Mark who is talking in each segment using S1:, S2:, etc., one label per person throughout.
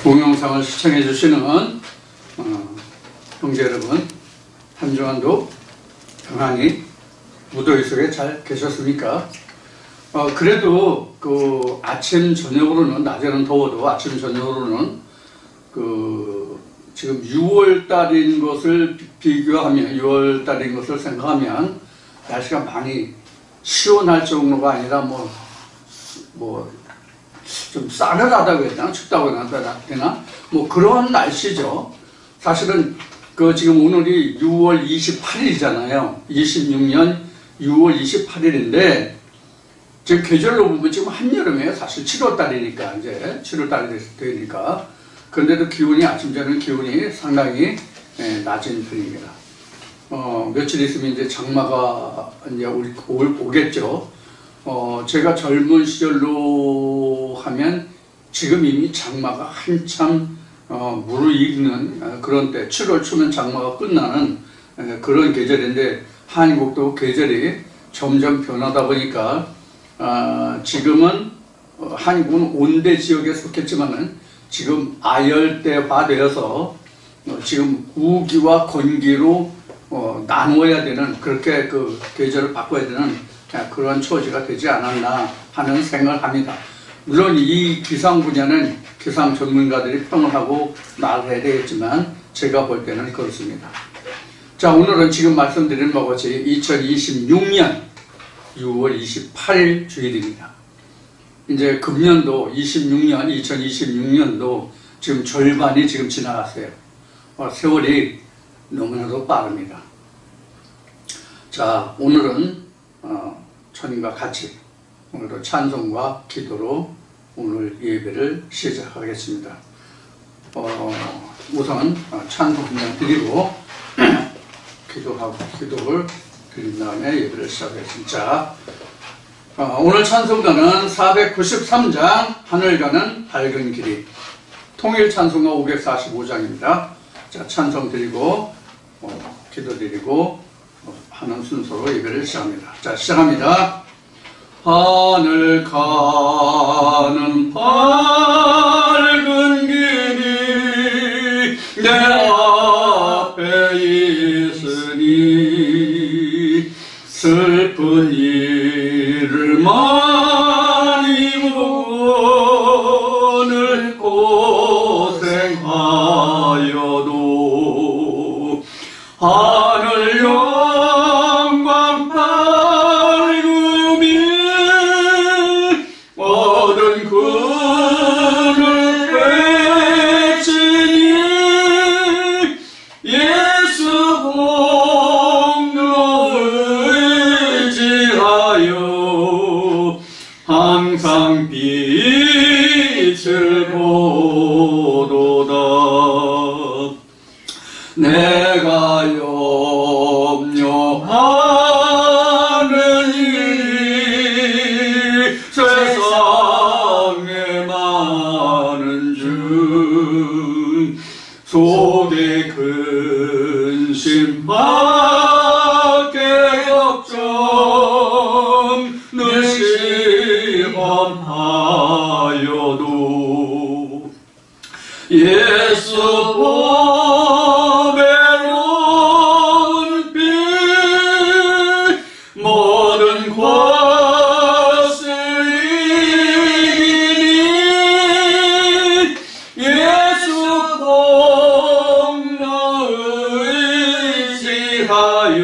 S1: 동영상을 시청해 주시는 형제 여러분, 한 주간도 평안히 무더위 속에 잘 계셨습니까? 그래도 그 아침 저녁으로는, 낮에는 더워도 아침 저녁으로는 지금 6월 달인 것을 비교하면, 6월 달인 것을 생각하면 날씨가 많이 시원할 정도가 아니라 좀 싸늘하다고 해야 되나, 춥다고 해야 되나, 그런 날씨죠. 사실은 지금 오늘이 6월 28일이잖아요. 26년 6월 28일인데 지금 계절로 보면 지금 한여름이에요. 사실 7월 달이니까, 이제 7월 달이 되니까. 그런데도 기온이, 아침 저녁 기온이 상당히 낮은 편입니다. 며칠 있으면 이제 장마가 이제 오겠죠. 제가 젊은 시절로 하면 지금 이미 장마가 한참 무르익는 그런 때, 7월 초면 장마가 끝나는 그런 계절인데, 한국도 계절이 점점 변하다 보니까 지금은 한국은 온대 지역에 속했지만은 지금 아열대화 되어서 지금 우기와 건기로 나누어야 되는, 그렇게 계절을 바꿔야 되는 그런 처지가 되지 않았나 하는 생각을 합니다. 물론 이 기상 분야는 기상 전문가들이 평을 하고 말해야 되겠지만 제가 볼 때는 그렇습니다. 자, 오늘은 지금 말씀드린 바와 같이 2026년 6월 28일 주일입니다. 이제 금년도 2026년도 지금 절반이 지금 지나갔어요. 세월이 너무나도 빠릅니다. 자, 오늘은 천인과 같이 오늘도 찬송과 기도로 오늘 예배를 시작하겠습니다. 우선 찬송 그냥 드리고 기도를 드린 다음에 예배를 시작하겠습니다. 자, 오늘 찬송가는 493장 하늘 가는 밝은 길이, 통일 찬송가 545장입니다. 자, 찬송 드리고 기도 드리고 하는 순서로 예배를 시작합니다. 자, 시작합니다. 하늘 가는 밝은 길이 내 앞에 있으니 슬픈 일을 많이 보고 늘 고생하여도 하늘 영광 밝음이 어두운 그늘 비치니 예수 공로 의지하여 항상 빛을 보도다. 내가 염려하는 일이 세상에 많은 중 속에 근심밖에 걱정 늘 시험하여도 예수 보배로운 빛 모든 것을 이기니 예수 공로 의지하여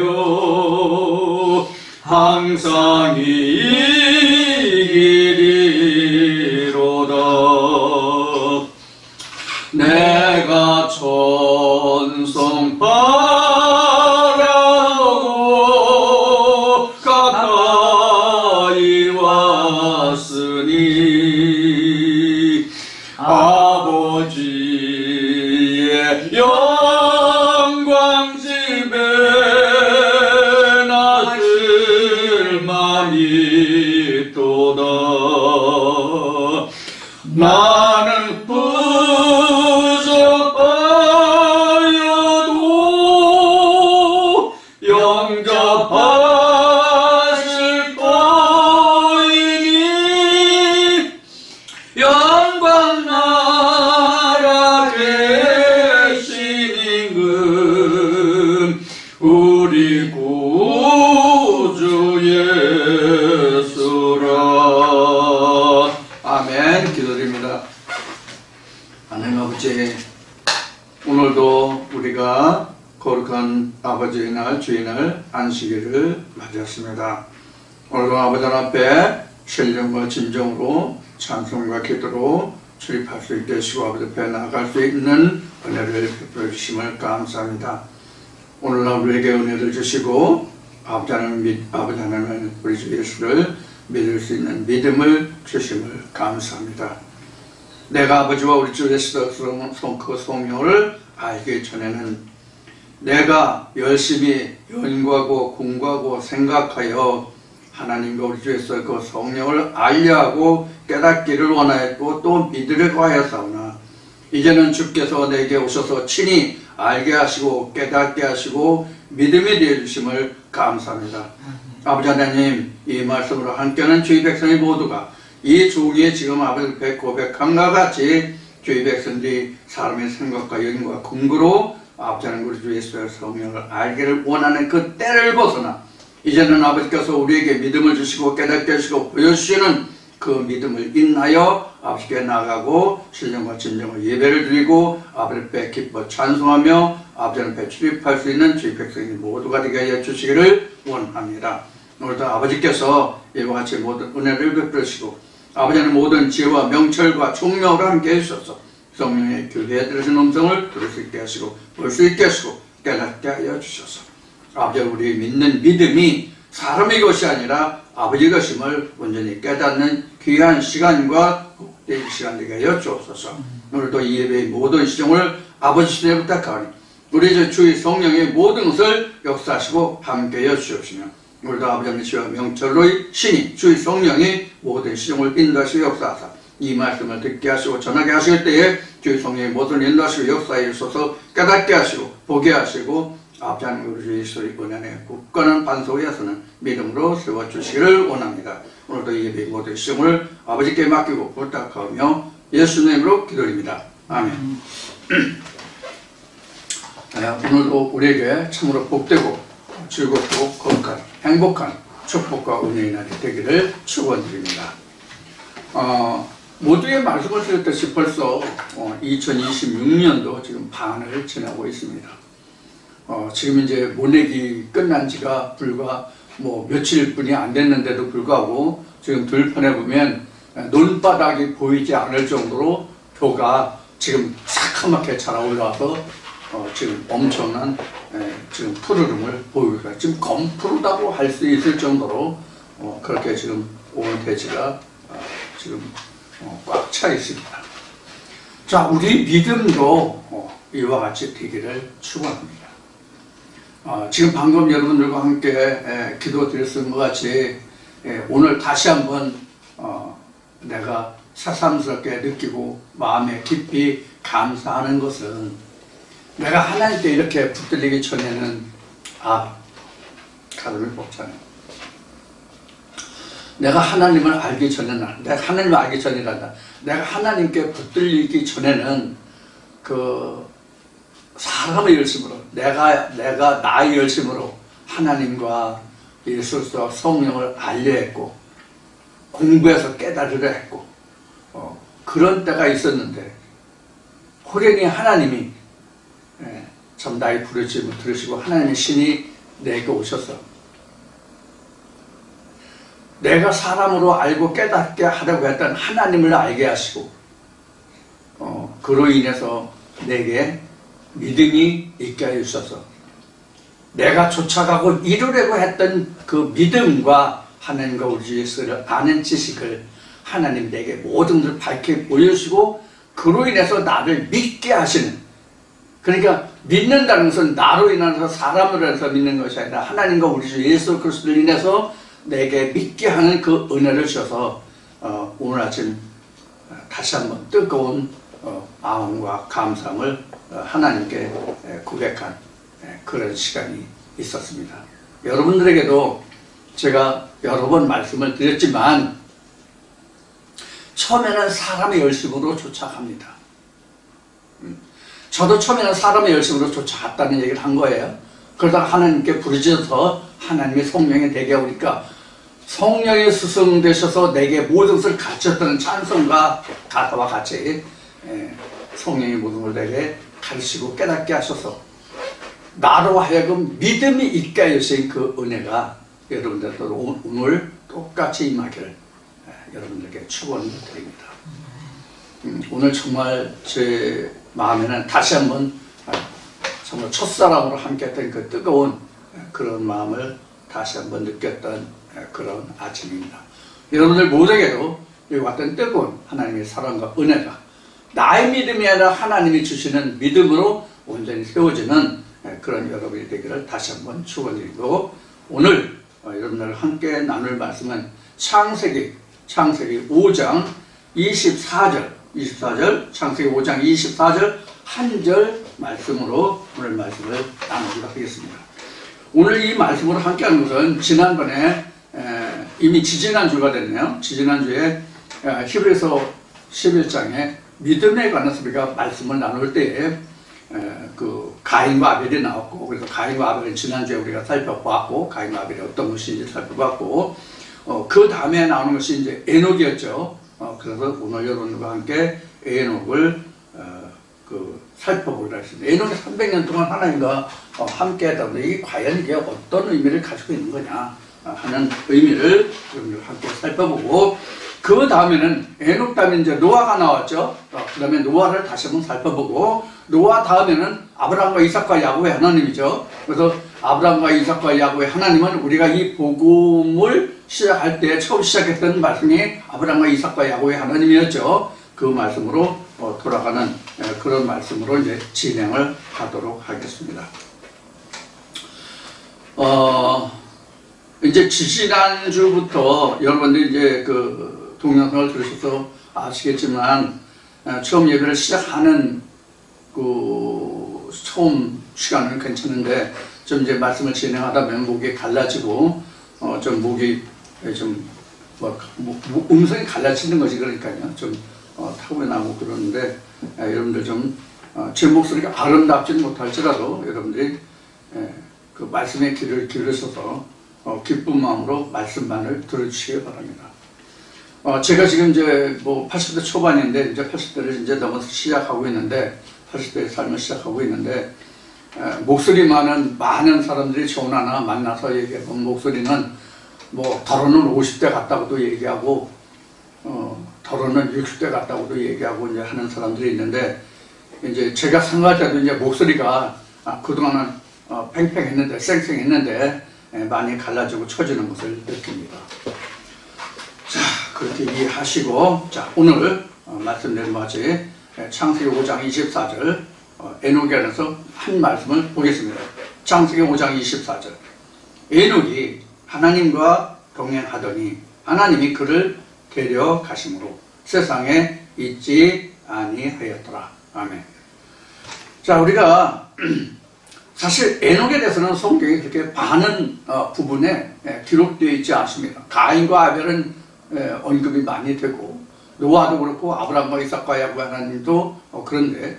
S1: 항상 이기리로다. 내가 천성 바라보고 가까이 왔으니 아버지의 영광 집에 나을 맘이 있도다. 나는 부족하여도 영접하실 터이니 영광 나라 아버지, 오늘도 우리가 거룩한 아버지의 날, 주의 날 안식일을 맞이했습니다. 오늘도 아버지 앞에 신령과 진정으로 찬송과 기도로 출입할 수 있게 하시고 아버지 앞에 나아갈 수 있는 은혜를 베풀어 주심을 감사합니다. 오늘날 우리에게 은혜를 주시고 아버지 하나님은 우리 주 예수를 믿을 수 있는 믿음을 주심을 감사합니다. 내가 아버지와 우리 주 예수 그 성령을 알기 전에는 내가 열심히 연구하고 공부하고 생각하여 하나님과 우리 주 예수 그 성령을 알려하고 깨닫기를 원하였고 또 믿으려고 하였사오나 이제는 주께서 내게 오셔서 친히 알게 하시고 깨닫게 하시고 믿음이 되어 주심을 감사합니다. 아버지 하나님, 이 말씀으로 함께하는 주의 백성의 모두가 이 종이 지금 아버지 앞에 고백함과 같이 주의 백성들이 사람의 생각과 연구와 근거로 아버지 하나님 우리 주 예수의 성령을 알기를 원하는 그 때를 벗어나 이제는 아버지께서 우리에게 믿음을 주시고 깨닫게 하시고 보여주시는 그 믿음을 인하여 아버지께 나가고 신령과 진정을 예배를 드리고 아버지 앞에 기뻐 찬송하며 아버지 앞에 출입할 수 있는 주의 백성이 모두가 되게 하여 주시기를 원합니다. 오늘도 아버지께서 이와 같이 모든 은혜를 베풀으시고 아버지는 모든 지혜와 명철과 총명으로 함께 해주셔서 성령의 교회에 들으신 음성을 들을 수 있게 하시고 볼 수 있게 하시고 깨닫게 하여 주셔서 아버지 우리 믿는 믿음이 사람의 것이 아니라 아버지 것임을 온전히 깨닫는 귀한 시간과 복된 시간 되게 하여 주옵소서. 오늘도 이 예배의 모든 시정을 아버지 신에 부탁하오니 우리 주의 성령의 모든 것을 역사하시고 함께 하여 주옵시며 오늘도 아버지 하나님의 명철로의 신이 주의 성령이 모든 시정을 인도하시고 역사하사 이 말씀을 듣게 하시고 전하게 하실 때에 주의 성령의 모든 인도하시고 역사에 있어서 깨닫게 하시고 보게 하시고 아버지 하나님 우리 예수의 은혜에 굳건한 반석에서는 믿음으로 세워주시기를 원합니다. 오늘도 이 예배 모든 시정을 아버지께 맡기고 부탁하며 예수님으로 기도드립니다. 아멘. 오늘도 우리에게 참으로 복되고 즐겁고 거룩한 행복한 축복과 은혜의 날이 되기를 축원드립니다. 모두의 말씀을 드렸듯이 벌써 2026년도 지금 반을 지나고 있습니다. 지금 이제 모내기 끝난 지가 불과 며칠뿐이 안 됐는데도 불구하고 지금 들판에 보면 논바닥이 보이지 않을 정도로 벼가 지금 새카맣게 자라올라와서 지금 엄청난 지금 푸르름을 보이고 있어요. 지금 검푸르다고 할 수 있을 정도로 그렇게 지금 온 대지가 지금 꽉 차 있습니다. 자, 우리 믿음도 이와 같이 되기를 축원합니다. 지금 방금 여러분들과 함께 기도 드렸던 것 같이 오늘 다시 한번 내가 새삼스럽게 느끼고 마음에 깊이 감사하는 것은 내가 하나님께 이렇게 붙들리기 전에는 가슴이 벅차네요. 내가 하나님을 알기 전에는 내가 하나님을 알기 전이란다. 내가 하나님께 붙들리기 전에는 그 사람의 열심으로 내가 나의 열심으로 하나님과 예수와 성령을 알려 했고 공부해서 깨달으려 했고 그런 때가 있었는데 호련히 하나님이 참 나의 부르심을 들으시고 하나님의 신이 내게 오셔서 내가 사람으로 알고 깨닫게 하려고 했던 하나님을 알게 하시고 그로 인해서 내게 믿음이 있게 하여 주셔서 내가 쫓아가고 이루려고 했던 그 믿음과 하나님과 우리 예수를 아는 지식을 하나님 내게 모든 것을 밝게 보여주시고 그로 인해서 나를 믿게 하시는, 그러니까 믿는다는 것은 나로 인해서 사람으로 해서 믿는 것이 아니라 하나님과 우리 주 예수 그리스도를 인해서 내게 믿게 하는 그 은혜를 주셔서 오늘 아침 다시 한번 뜨거운 마음과 감사함을 하나님께 고백한 그런 시간이 있었습니다. 여러분들에게도 제가 여러 번 말씀을 드렸지만 처음에는 사람의 열심으로 쫓아갑니다. 저도 처음에는 사람의 열심으로 쫓아갔다는 얘기를 한 거예요. 그러다가 하나님께 부르짖어서 하나님의 성령이 되게 하니까 성령의 스승 되셔서 내게 모든 것을 가르쳤다는 찬송가 가사와 같이 성령의 모든 걸 내게 가르치고 깨닫게 하셔서 나로 하여금 믿음이 있게 하신 그 은혜가 여러분들도 오늘 똑같이 임하기를 여러분들께 축원을 드립니다. 오늘 정말 제 마음에는 다시 한번 정말 첫사랑으로 함께했던 그 뜨거운 그런 마음을 다시 한번 느꼈던 그런 아침입니다. 여러분들 모두에게도 여기 왔던 뜨거운 하나님의 사랑과 은혜가 나의 믿음이 아니라 하나님이 주시는 믿음으로 온전히 세워지는 그런 여러분이 되기를 다시 한번 축원드리고, 오늘 여러분들 함께 나눌 말씀은 창세기 5장 24절 창세기 5장 24절 한 절 말씀으로 오늘 말씀을 나누도록 하겠습니다. 오늘 이 말씀으로 함께하는 것은 지난번에 이미 지지난주가 됐네요. 지지난주에 히브리서 11장에 믿음에 관해서 우리가 말씀을 나눌 때에 그 가인과 아벨이 나왔고, 그래서 가인과 아벨은 지난주에 우리가 살펴봤고, 가인과 아벨이 어떤 것인지 살펴봤고, 그 다음에 나오는 것이 이제 에녹이었죠. 그래서 오늘 여러분과 함께 에녹을 살펴보기로 했습니다. 에녹이 300년 동안 하나님과 함께 했다 보니 과연 이게 어떤 의미를 가지고 있는 거냐 하는 의미를 여러분들과 함께 살펴보고, 그 다음에는 에녹 다음에 이제 노아가 나왔죠. 그 다음에 노아를 다시 한번 살펴보고, 노아 다음에는 아브라함과 이삭과 야곱의 하나님이죠. 그래서 아브라함과 이삭과 야곱의 하나님은 우리가 이 복음을 시작할 때 처음 시작했던 말씀이 아브라함과 이삭과 야곱의 하나님이었죠. 그 말씀으로 돌아가는 그런 말씀으로 이제 진행을 하도록 하겠습니다. 이제 지지난주부터 여러분들이 이제 그 동영상을 들으셔서 아시겠지만, 처음 예배를 시작하는 그 처음 시간은 괜찮은데 좀 이제 말씀을 진행하다 보면 목이 갈라지고 좀 목이 좀 음성이 갈라지는 것이, 그러니까요 좀 타고나고 그러는데 여러분들 좀 제 목소리가 아름답지는 못할지라도 여러분들이 그 말씀에 귀를 기울이셔서 기쁜 마음으로 말씀만을 들어주시기 바랍니다. 제가 지금 이제 80대 초반인데 이제 80대를 이제 넘어서 시작하고 있는데, 80대의 삶을 시작하고 있는데, 목소리만은 많은 사람들이 전화나 만나서 얘기해본 목소리는 더러는 50대 같다고도 얘기하고, 더러는 60대 같다고도 얘기하고 이제 하는 사람들이 있는데, 이제 제가 생각할 때도 이제 목소리가 그동안은 팽팽했는데, 쌩쌩했는데 많이 갈라지고 처지는 것을 느낍니다. 자, 그렇게 이해하시고, 자, 오늘 말씀드린 바같이 창세기 5장 24절 에녹에 관해서 한 말씀을 보겠습니다. 창세기 5장 24절. 에녹이 하나님과 동행하더니 하나님이 그를 데려가심으로 세상에 있지 아니하였더라. 아멘. 자, 우리가 사실 에녹에 대해서는 성경이 그렇게 많은 부분에 기록되어 있지 않습니다. 가인과 아벨은 언급이 많이 되고, 노아도 그렇고 아브라함과 이삭과 야곱 하나님도 그런데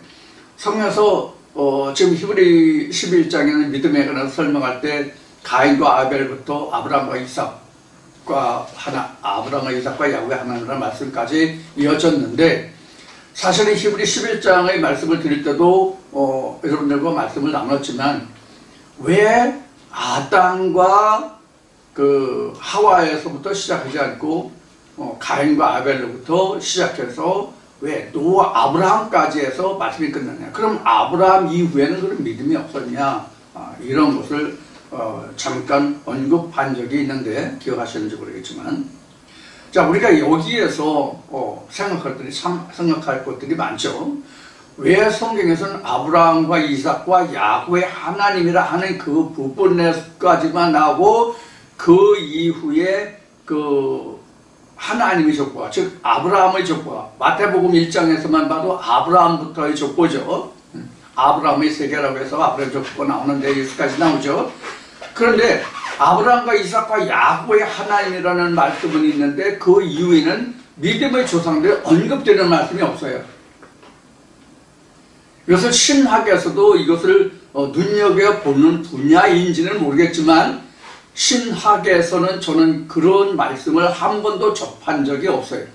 S1: 성경에서 지금 히브리 11장에는 믿음에 관해서 설명할 때 가인과 아벨부터 아브라함과 이삭과 야곱의 하나님이라는 말씀까지 이어졌는데, 사실은 히브리 11장의 말씀을 드릴 때도 여러분들과 말씀을 나눴지만, 왜 아담과 그 하와에서부터 시작하지 않고 가인과 아벨로부터 시작해서 왜 노아 아브라함까지 해서 말씀이 끝났냐, 그럼 아브라함 이후에는 그런 믿음이 없었냐, 이런 것을 잠깐 언급한 적이 있는데 기억하시는지 모르겠지만, 자, 우리가 여기에서 생각할 것들이 많죠. 왜 성경에서는 아브라함과 이삭과 야곱의 하나님이라 하는 그 부분에까지만 나오고, 그 이후에 그 하나님의 족보가, 즉 아브라함의 족보가, 마태복음 1장에서만 봐도 아브라함부터의 족보죠. 아브라함의 세계라고 해서 아브라함 족보가 나오는데 여기까지 나오죠. 그런데 아브라함과 이삭과 야곱의 하나님이라는 말씀은 있는데, 그 이후에는 믿음의 조상들이 언급되는 말씀이 없어요. 이것을 신학에서도 이것을 눈여겨보는 분야인지는 모르겠지만, 신학에서는 저는 그런 말씀을 한 번도 접한 적이 없어요.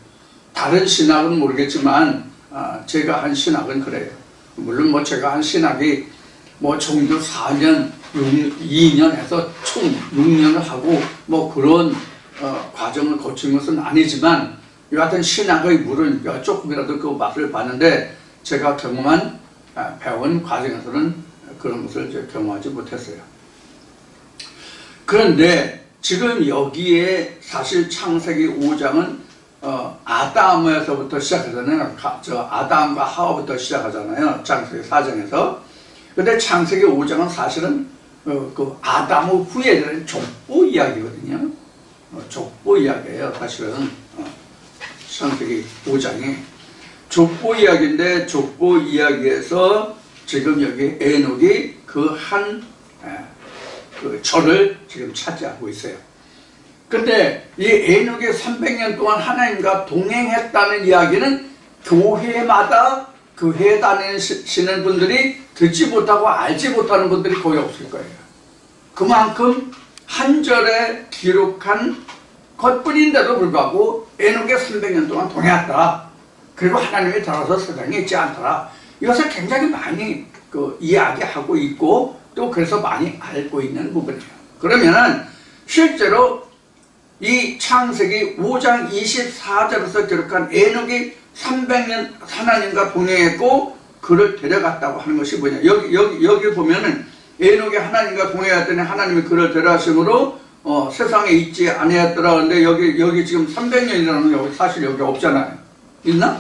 S1: 다른 신학은 모르겠지만 제가 한 신학은 그래요. 물론 뭐 제가 한 신학이 뭐 종교 4년, 2년 해서 총 6년을 하고 뭐 그런 과정을 거친 것은 아니지만 여하튼 신학의 물은 조금이라도 그 맛을 봤는데 제가 경험한 배운 과정에서는 그런 것을 이제 경험하지 못했어요. 그런데 지금 여기에 사실 창세기 5장은 아담에서부터 시작하잖아요. 아담과 하와부터 시작하잖아요. 창세기 4장에서. 근데 창세기 5장은 사실은 그 아담 후에 되는 족보 이야기거든요. 족보 이야기예요. 사실은 창세기 5장이 족보 이야기인데 족보 이야기에서 지금 여기 에녹이 그 절을 지금 차지하고 있어요. 근데 이 에녹이 300년 동안 하나님과 동행했다는 이야기는 교회마다 교회에 다니시는 분들이 듣지 못하고 알지 못하는 분들이 거의 없을 거예요. 그만큼 한 절에 기록한 것뿐인데도 불구하고 에녹이 300년 동안 동행했다. 그리고 하나님이 들어서 세상에 있지 않더라. 이것을 굉장히 많이 이야기하고 있고 또 그래서 많이 알고 있는 부분이에요. 그러면은 실제로 이 창세기 5장 24절에서 기록한 에녹이 300년 하나님과 동행했고 그를 데려갔다고 하는 것이 뭐냐. 여기 보면은 에녹이 하나님과 동행했더니 하나님이 그를 데려가심으로 세상에 있지 아니했더라. 근데 여기 지금 300년이라는 게 여기 사실 여기 없잖아요. 있나?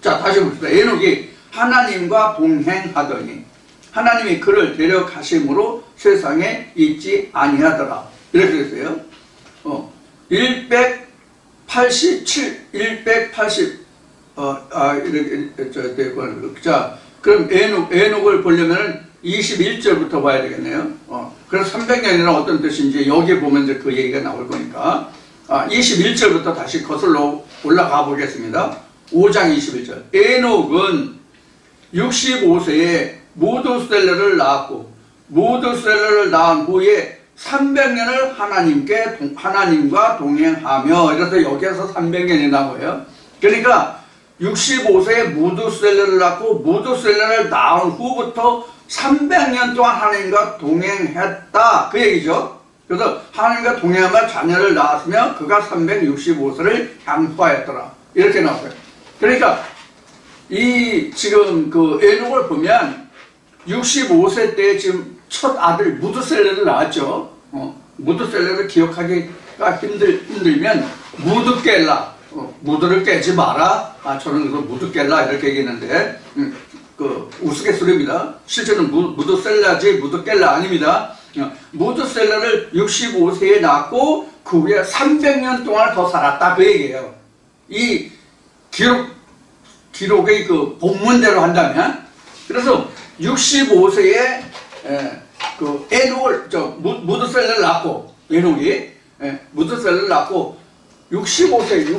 S1: 자, 다시 봅시다. 에녹이 하나님과 동행하더니 하나님이 그를 데려가심으로 세상에 있지 아니하더라. 이렇게 됐어요. 180 이렇게 자, 그럼 에녹을 보려면 21절부터 봐야 되겠네요. 그래서 300년이란 어떤 뜻인지 여기 보면 이제 그 얘기가 나올 거니까 21절부터 다시 거슬러 올라가 보겠습니다. 5장 21절. 에녹은 65세에 무두셀레를 낳았고 무두셀레를 낳은 후에 300년을 하나님과 동행하며 이래서 여기에서 300년이 나와요. 그러니까 65세에 무두셀레를 낳고 무두셀레를 낳은 후부터 300년 동안 하나님과 동행했다. 그 얘기죠. 그래서 하나님과 동행하며 자녀를 낳았으며 그가 365세를 향수하였더라. 이렇게 나와요. 그러니까 이 지금 그 에녹을 보면 65세 때 지금 첫 아들 무두셀레를 낳았죠. 무두셀레를 기억하기가 힘들면 무드깰라, 무드를 깨지 마라. 저는 그래서 무드깰라 이렇게 얘기했는데 그 우스갯소리입니다. 실제는 무드셀라지 무드깰라 아닙니다. 무드셀레를 65세에 낳고 그 후에 300년 동안 더 살았다 그 얘기예요. 이 기록의 그 본문대로 한다면 그래서 65세에 그 에녹을 무드셀레를 낳고 에녹이 무드셀레를 낳고 65세에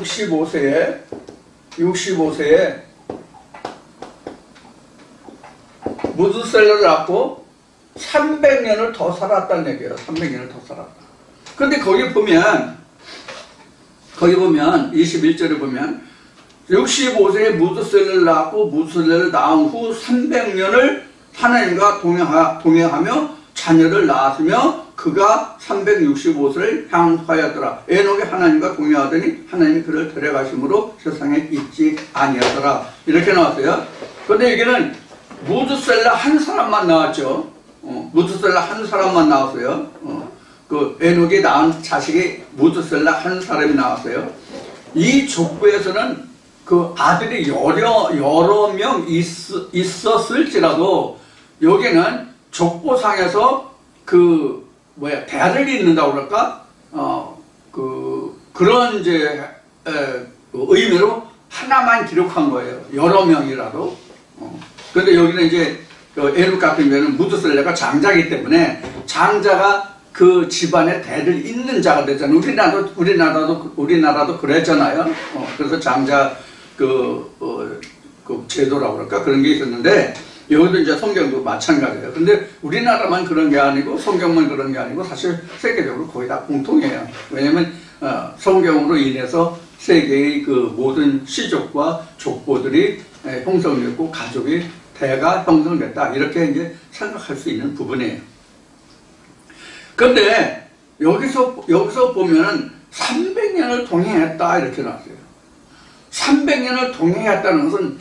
S1: 무드셀레를 낳고 300년을 더 살았다는 얘기예요. 300년을 더 살았다. 그런데 거기 보면 21절에 보면 65세에 무드셀레를 낳고 무드셀레를 낳은 후 300년을 하나님과 동행하며 자녀를 낳았으며 그가 365세를 향하였더라. 에녹이 하나님과 동행하더니 하나님이 그를 데려가심으로 세상에 있지 아니하더라. 이렇게 나왔어요. 그런데 여기는 무드셀레 한 사람만 나왔죠. 무드셀레 한 사람만 나왔어요. 그 에녹이 낳은 자식이 무드셀레 한 사람이 나왔어요. 이 족보에서는 그 아들이 여러 명 있었을지라도 여기는 족보상에서 대를 잇는다고 그럴까? 그런 이제 의미로 하나만 기록한 거예요. 여러 명이라도. 그런데 여기는 이제 에녹 같은 경우에는 무드셀레가 장자이기 때문에 장자가 그 집안의 대를 잇는 자가 되잖아요. 우리나라도 그랬잖아요. 그래서 장자 그 제도라고 그럴까? 그런 게 있었는데 여기도 이제 성경도 마찬가지예요. 근데 우리나라만 그런 게 아니고 성경만 그런 게 아니고 사실 세계적으로 거의 다 공통이에요. 왜냐면 성경으로 인해서 세계의 그 모든 시족과 족보들이 형성됐고 가족이 대가 형성됐다 이렇게 이제 생각할 수 있는 부분이에요. 그런데 여기서 보면은 300년을 동행했다 이렇게 나왔어요. 300년을 동행했다는 것은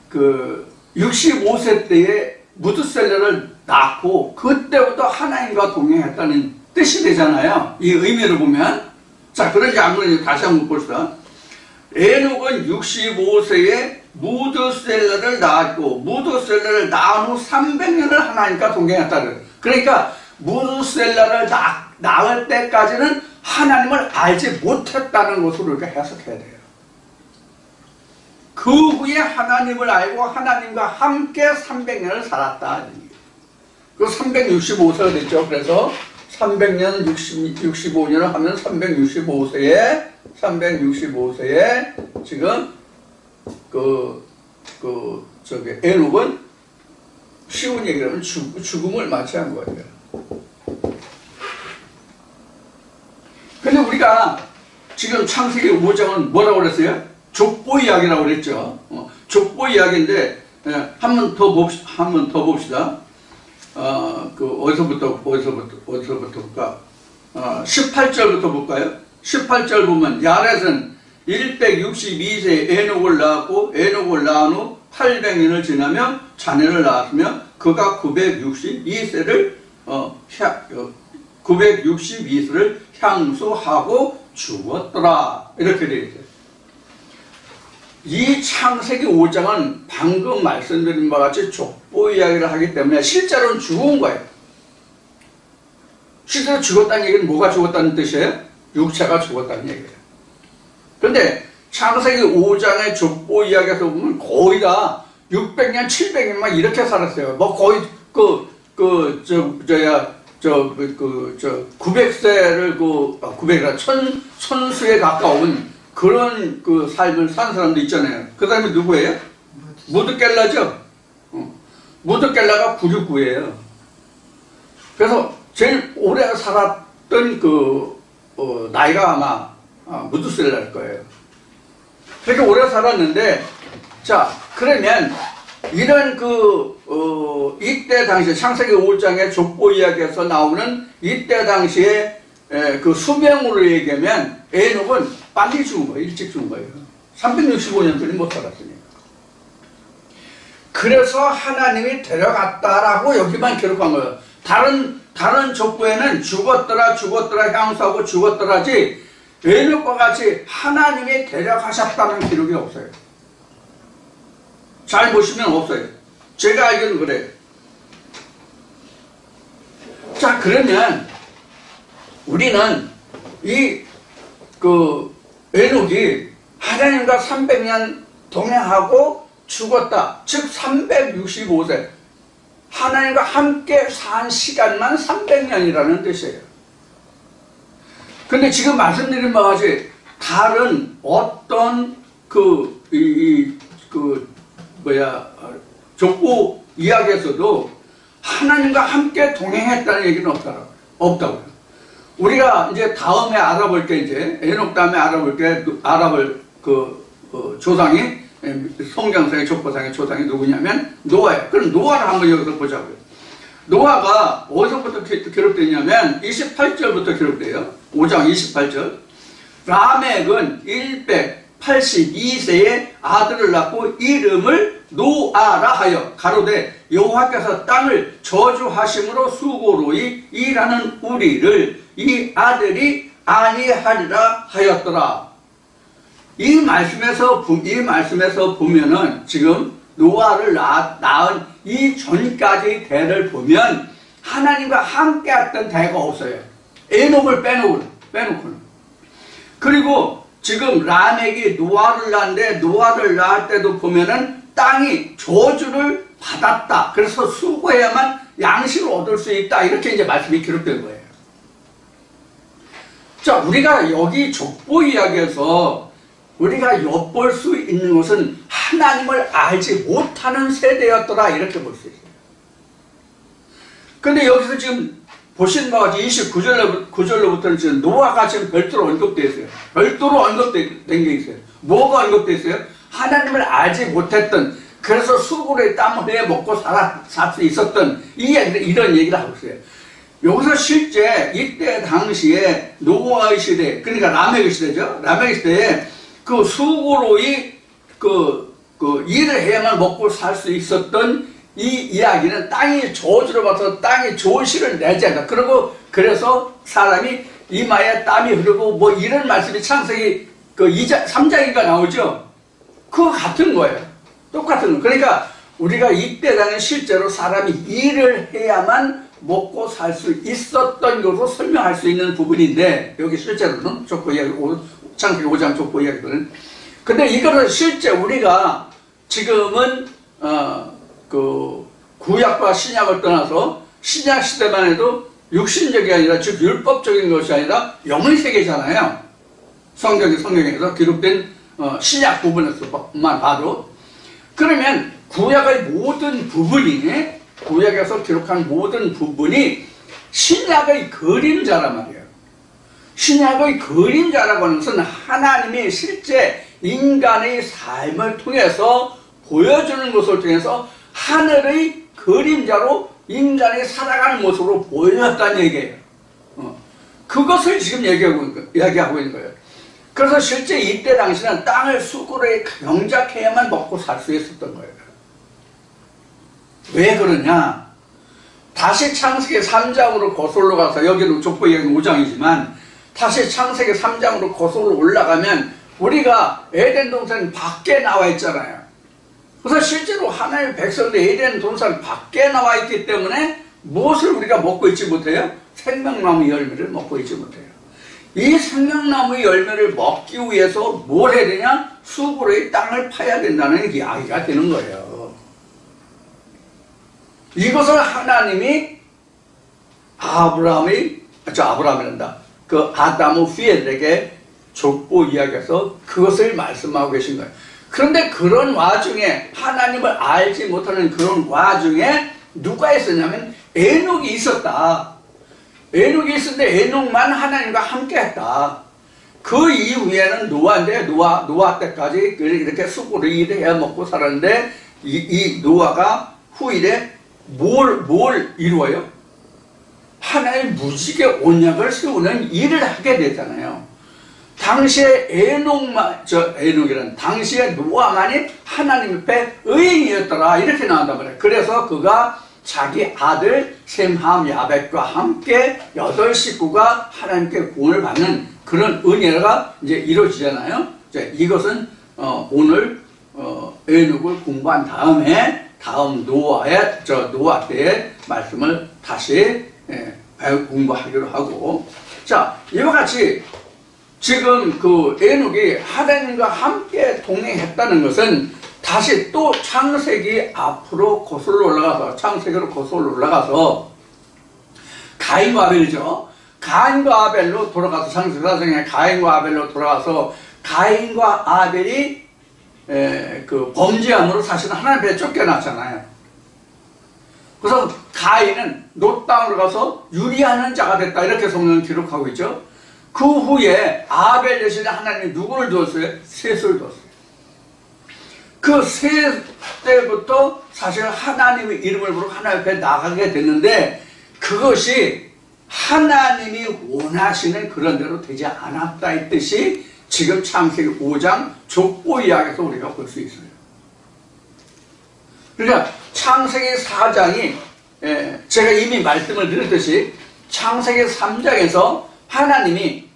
S1: 그 65세 때에 무드셀라를 낳고 그때부터 하나님과 동행했다는 뜻이 되잖아요. 이 의미를 보면. 자, 그런지 안 그런지 다시 한번 봅시다. 에녹은 65세에 무드셀라를 낳았고 무드셀라를 낳은 후 300년을 하나님과 동행했다. 그러니까 무드셀라를 낳을 때까지는 하나님을 알지 못했다는 것으로 이렇게 해석해야 돼요. 그 후에 하나님을 알고 하나님과 함께 300년을 살았다. 그 365세가 됐죠. 그래서 300년 65년을 하면 365세에 지금 에녹은 쉬운 얘기를 하면 죽음을 맞이한 거예요. 근데 우리가 지금 창세기 5장은 뭐라고 그랬어요? 족보 이야기라고 그랬죠. 족보 이야기인데, 한 번 더 봅시다. 어디서부터 볼까? 18절부터 볼까요? 18절 보면, 야렛은 162세에 에녹을 낳았고, 에녹을 낳은 후 800년을 지나며 자녀를 낳았으며, 그가 962세를 향수하고 죽었더라. 이렇게 되어 있어요. 이 창세기 5장은 방금 말씀드린 바와 같이 족보 이야기를 하기 때문에 실제로는 죽은 거예요. 실제로 죽었다는 얘기는 뭐가 죽었다는 뜻이에요? 육체가 죽었다는 얘기예요. 그런데 창세기 5장의 족보 이야기에서 보면 거의 다 600년, 700년만 이렇게 살았어요. 뭐 거의 900세를 900이라 천수에 가까운 그런 삶을 산 사람도 있잖아요. 그 사람이 누구예요? 무드켈라죠. 무드켈라가 969예요. 그래서 제일 오래 살았던 나이가 아마 무드셀라일 거예요. 그렇게 오래 살았는데, 자, 그러면 이런 이때 당시에 창세기 5장의 족보 이야기에서 나오는 이때 당시에 그 수명으로 얘기하면 에녹은 빨리 죽은 거예요. 일찍 죽은 거예요. 365년 전에 못 살았으니까. 그래서 하나님이 데려갔다라고 여기만 기록한 거예요. 다른 족보에는 죽었더라 향수하고 죽었더라지 에녹과 같이 하나님이 데려가셨다는 기록이 없어요. 잘 보시면 없어요. 제가 알기로는 그래요. 자, 그러면 우리는 에녹이 하나님과 300년 동행하고 죽었다. 즉 365세. 하나님과 함께 산 시간만 300년이라는 뜻이에요. 근데 지금 말씀드린 바와 같이 다른 어떤 족보 이야기에서도 하나님과 함께 동행했다는 얘기는 없다고요. 우리가 이제 다음에 알아볼 게 이제 에녹 다음에 알아볼 조상이 성경상의 족보상의 조상이 누구냐면 노아예요. 그럼 노아를 한번 여기서 보자고요. 노아가 어디서부터 기록되냐면 28절부터 기록돼요. 5장 28절. 라멕은 182세에 아들을 낳고 이름을 노아라 하여 가로되 여호와께서 땅을 저주하심으로 수고로이 일하는 우리를 이 아들이 아니하리라 하였더라. 이 말씀에서 보면은 지금 노아를 낳은 이 전까지 대를 보면 하나님과 함께 했던 대가 없어요. 에녹을 빼놓고는. 그리고 지금 라멕이 노아를 낳는데 노아를 낳을 때도 보면은 땅이 저주를 받았다. 그래서 수고해야만 양식을 얻을 수 있다. 이렇게 이제 말씀이 기록된 거예요. 자, 우리가 여기 족보 이야기에서 우리가 엿볼 수 있는 것은 하나님을 알지 못하는 세대였더라. 이렇게 볼 수 있어요. 근데 여기서 지금 보신 바와 같이 29절로부터는 지금 노아가 지금 별도로 언급되어 있어요. 별도로 언급된 게 있어요. 뭐가 언급되어 있어요? 하나님을 알지 못했던, 그래서 수고로의 땀을 흘려 먹고 살 수 있었던 이런 얘기를 하고 있어요. 여기서 실제 이때 당시에 노아의 시대, 그러니까 라멕의 시대죠. 라멕의 시대에 그 수고로이 일을 해야만 먹고 살 수 있었던 이 이야기는 땅이 저주를 받아서 땅이 좋은 씨를 내지 않다. 그래서 사람이 이마에 땀이 흐르고 뭐 이런 말씀이 창세기 3장인가 나오죠. 그거 같은 거예요. 똑같은 거. 그러니까 우리가 이때 당시 실제로 사람이 일을 해야만 먹고 살 수 있었던 것으로 설명할 수 있는 부분인데, 여기 실제로는 족보 이야기, 창세기 5장 족보 이야기들은. 근데 이거는 실제 우리가 지금은 구약과 신약을 떠나서 신약 시대만 해도 육신적이 아니라, 즉 율법적인 것이 아니라 영의 세계잖아요. 성경에서 기록된 신약 부분에서만 봐도. 그러면 구약의 모든 부분이, 구약에서 기록한 모든 부분이 신약의 그림자란 말이에요. 신약의 그림자라고 하는 것은 하나님이 실제 인간의 삶을 통해서 보여주는 것을 통해서 하늘의 그림자로 인간이 살아가는 모습으로 보여줬다는 얘기예요. 그것을 지금 이야기하고 있는 거예요. 그래서 실제 이때 당시는 땅을 수고로 경작해야만 먹고 살 수 있었던 거예요. 왜 그러냐? 다시 창세기 3장으로 거슬러 가서, 여기는 족보 이야기 5장이지만 다시 창세기 3장으로 거슬러 올라가면 우리가 에덴 동산 밖에 나와 있잖아요. 그래서 실제로 하나님의 백성들 에덴 동산 밖에 나와 있기 때문에 무엇을 우리가 먹고 있지 못해요? 생명나무 열매를 먹고 있지 못해요. 이 생명나무 열매를 먹기 위해서 뭘 해야 되냐? 수고로의 땅을 파야 된다는 이야기가 되는 거예요. 이것을 하나님이 아브라함이란다. 그 아담의 후예들에게 족보 이야기해서 그것을 말씀하고 계신 거예요. 그런데 그런 와중에, 하나님을 알지 못하는 그런 와중에 누가 있었냐면 에녹이 있었다. 에녹이 있었는데 에녹만 하나님과 함께 했다. 그 이후에는 노아인데, 노아 때까지 이렇게 수고를 일해야 먹고 살았는데, 이 노아가 후일에 뭘 이루어요? 하나의 무지개 언약을 세우는 일을 하게 되잖아요. 당시에 당시에 노아만이 하나님 앞에 의인이었더라, 이렇게 나온단 말이에요. 그래서 그가 자기 아들 셈, 함, 야벳과 함께 8식구가 하나님께 구원을 받는 그런 은혜가 이제 이루어지잖아요. 이것은 오늘 에녹을 공부한 다음에 다음 노아 때의 말씀을 다시 공부하기로 하고, 자, 이와 같이 지금 그 에녹이 하나님과 함께 동행했다는 것은 다시 또 창세기 앞으로 거슬러 올라가서, 창세기로 거슬러 올라가서 가인과 아벨이죠. 가인과 아벨로 돌아가서, 창세기 4장에 가인과 아벨로 돌아가서 가인과 아벨이 그 범죄함으로 사실은 하나님 앞에 쫓겨났잖아요. 그래서 가인은 놋 땅으로 가서 유리하는 자가 됐다, 이렇게 성경은 기록하고 있죠. 그 후에 아벨 대신에 하나님이 누구를 두었어요? 셋을 두었어요. 그 셋 때부터 사실 하나님의 이름을 부르고 하나님 앞에 나가게 됐는데, 그것이 하나님이 원하시는 그런 대로 되지 않았다 했듯이 지금 창세기 5장 족보 이야기에서 우리가 볼 수 있어요. 그러니까 창세기 4장이 제가 이미 말씀을 드렸듯이 창세기 3장에서 하나님이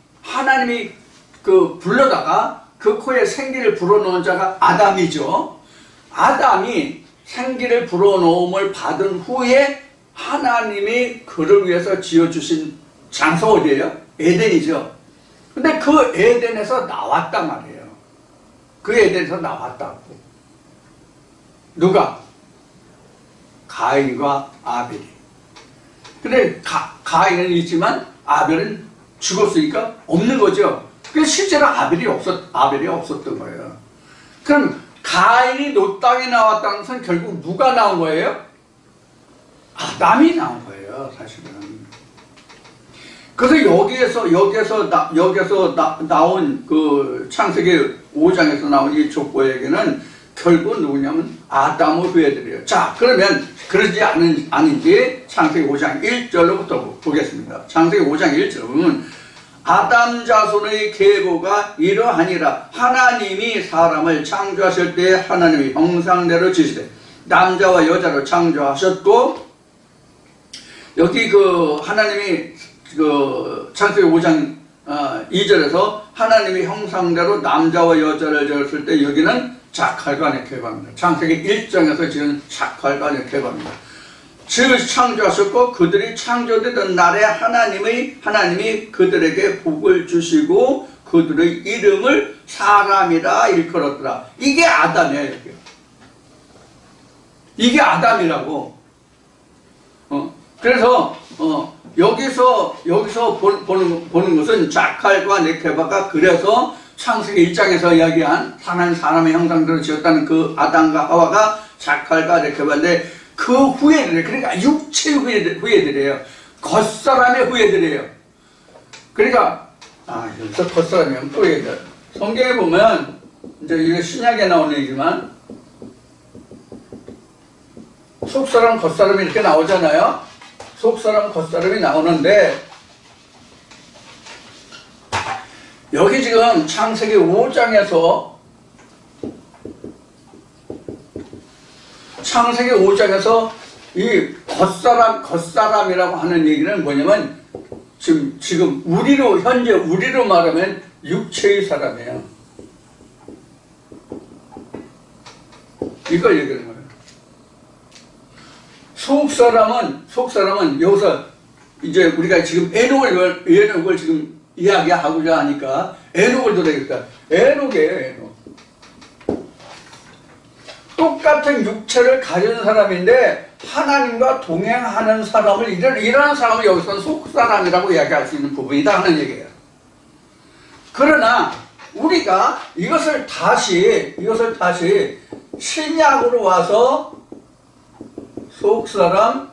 S1: 그 불러다가 그 코에 생기를 불어넣은 자가 아담이죠. 아담이 생기를 불어넣음을 받은 후에 하나님이 그를 위해서 지어주신 장소 어디예요? 에덴이죠. 근데 그 에덴에서 나왔단 말이에요. 그 에덴에서 나왔다고. 누가? 가인과 아벨이. 근데 가인은 있지만 아벨은 죽었으니까 없는 거죠. 그래서 실제로 아벨이 없었던 거예요. 그럼 가인이 놋 땅에 나왔다는 것은 결국 누가 나온 거예요? 아담이 나온 거예요, 사실은. 그래서 여기에서 나온 그 창세기 5장에서 나온 이 족보에게는 결국 누구냐면 아담의 후예들이에요. 자, 그러면 그러지 않은지 창세기 5장 1절로부터 보겠습니다. 창세기 5장 1절 보면 아담 자손의 계보가 이러하니라. 하나님이 사람을 창조하실 때 하나님의 형상대로 지시되 남자와 여자로 창조하셨고, 여기 그 하나님이 그 창세기 5장 2절에서 하나님의 형상대로 남자와 여자를 지었을 때 여기는 자칼과 네케바입니다. 창세기 1장에서 지은 자칼과 네케바입니다. 즉 창조하셨고 그들이 창조되던 날에 하나님이 그들에게 복을 주시고 그들의 이름을 사람이라 일컬었더라. 이게 아담이에요. 이게 아담이라고. 그래서 여기서 보는 것은 자칼과 네케바가 그래서 창세기 1장에서 이야기한 사람의 형상대로 지었다는 그 아담과 하와가 자칼과 네케바인데 그 후예들, 그러니까 육체의 후예들이에요. 겉사람의 후예들이에요. 그러니까 여기서 겉사람이면 또 후예들. 성경에 보면 이제 이게 신약에 나오는 얘기지만 속사람 겉사람이 이렇게 나오잖아요. 속사람 겉사람이 나오는데 여기 지금 창세기 5장에서 이 겉사람이라고 하는 얘기는 뭐냐면 지금 현재 우리로 말하면 육체의 사람이에요. 이걸 얘기하는 거예요. 속사람은 여기서 이제 우리가 지금 에녹을 지금 이야기하고자 하니까 에녹을 들어야겠다. 에녹이에요, 에녹. 똑같은 육체를 가진 사람인데 하나님과 동행하는 사람을 이런 사람을 여기서는 속사람이라고 이야기할 수 있는 부분이다 하는 얘기예요. 그러나 우리가 이것을 다시 신약으로 와서 속사람,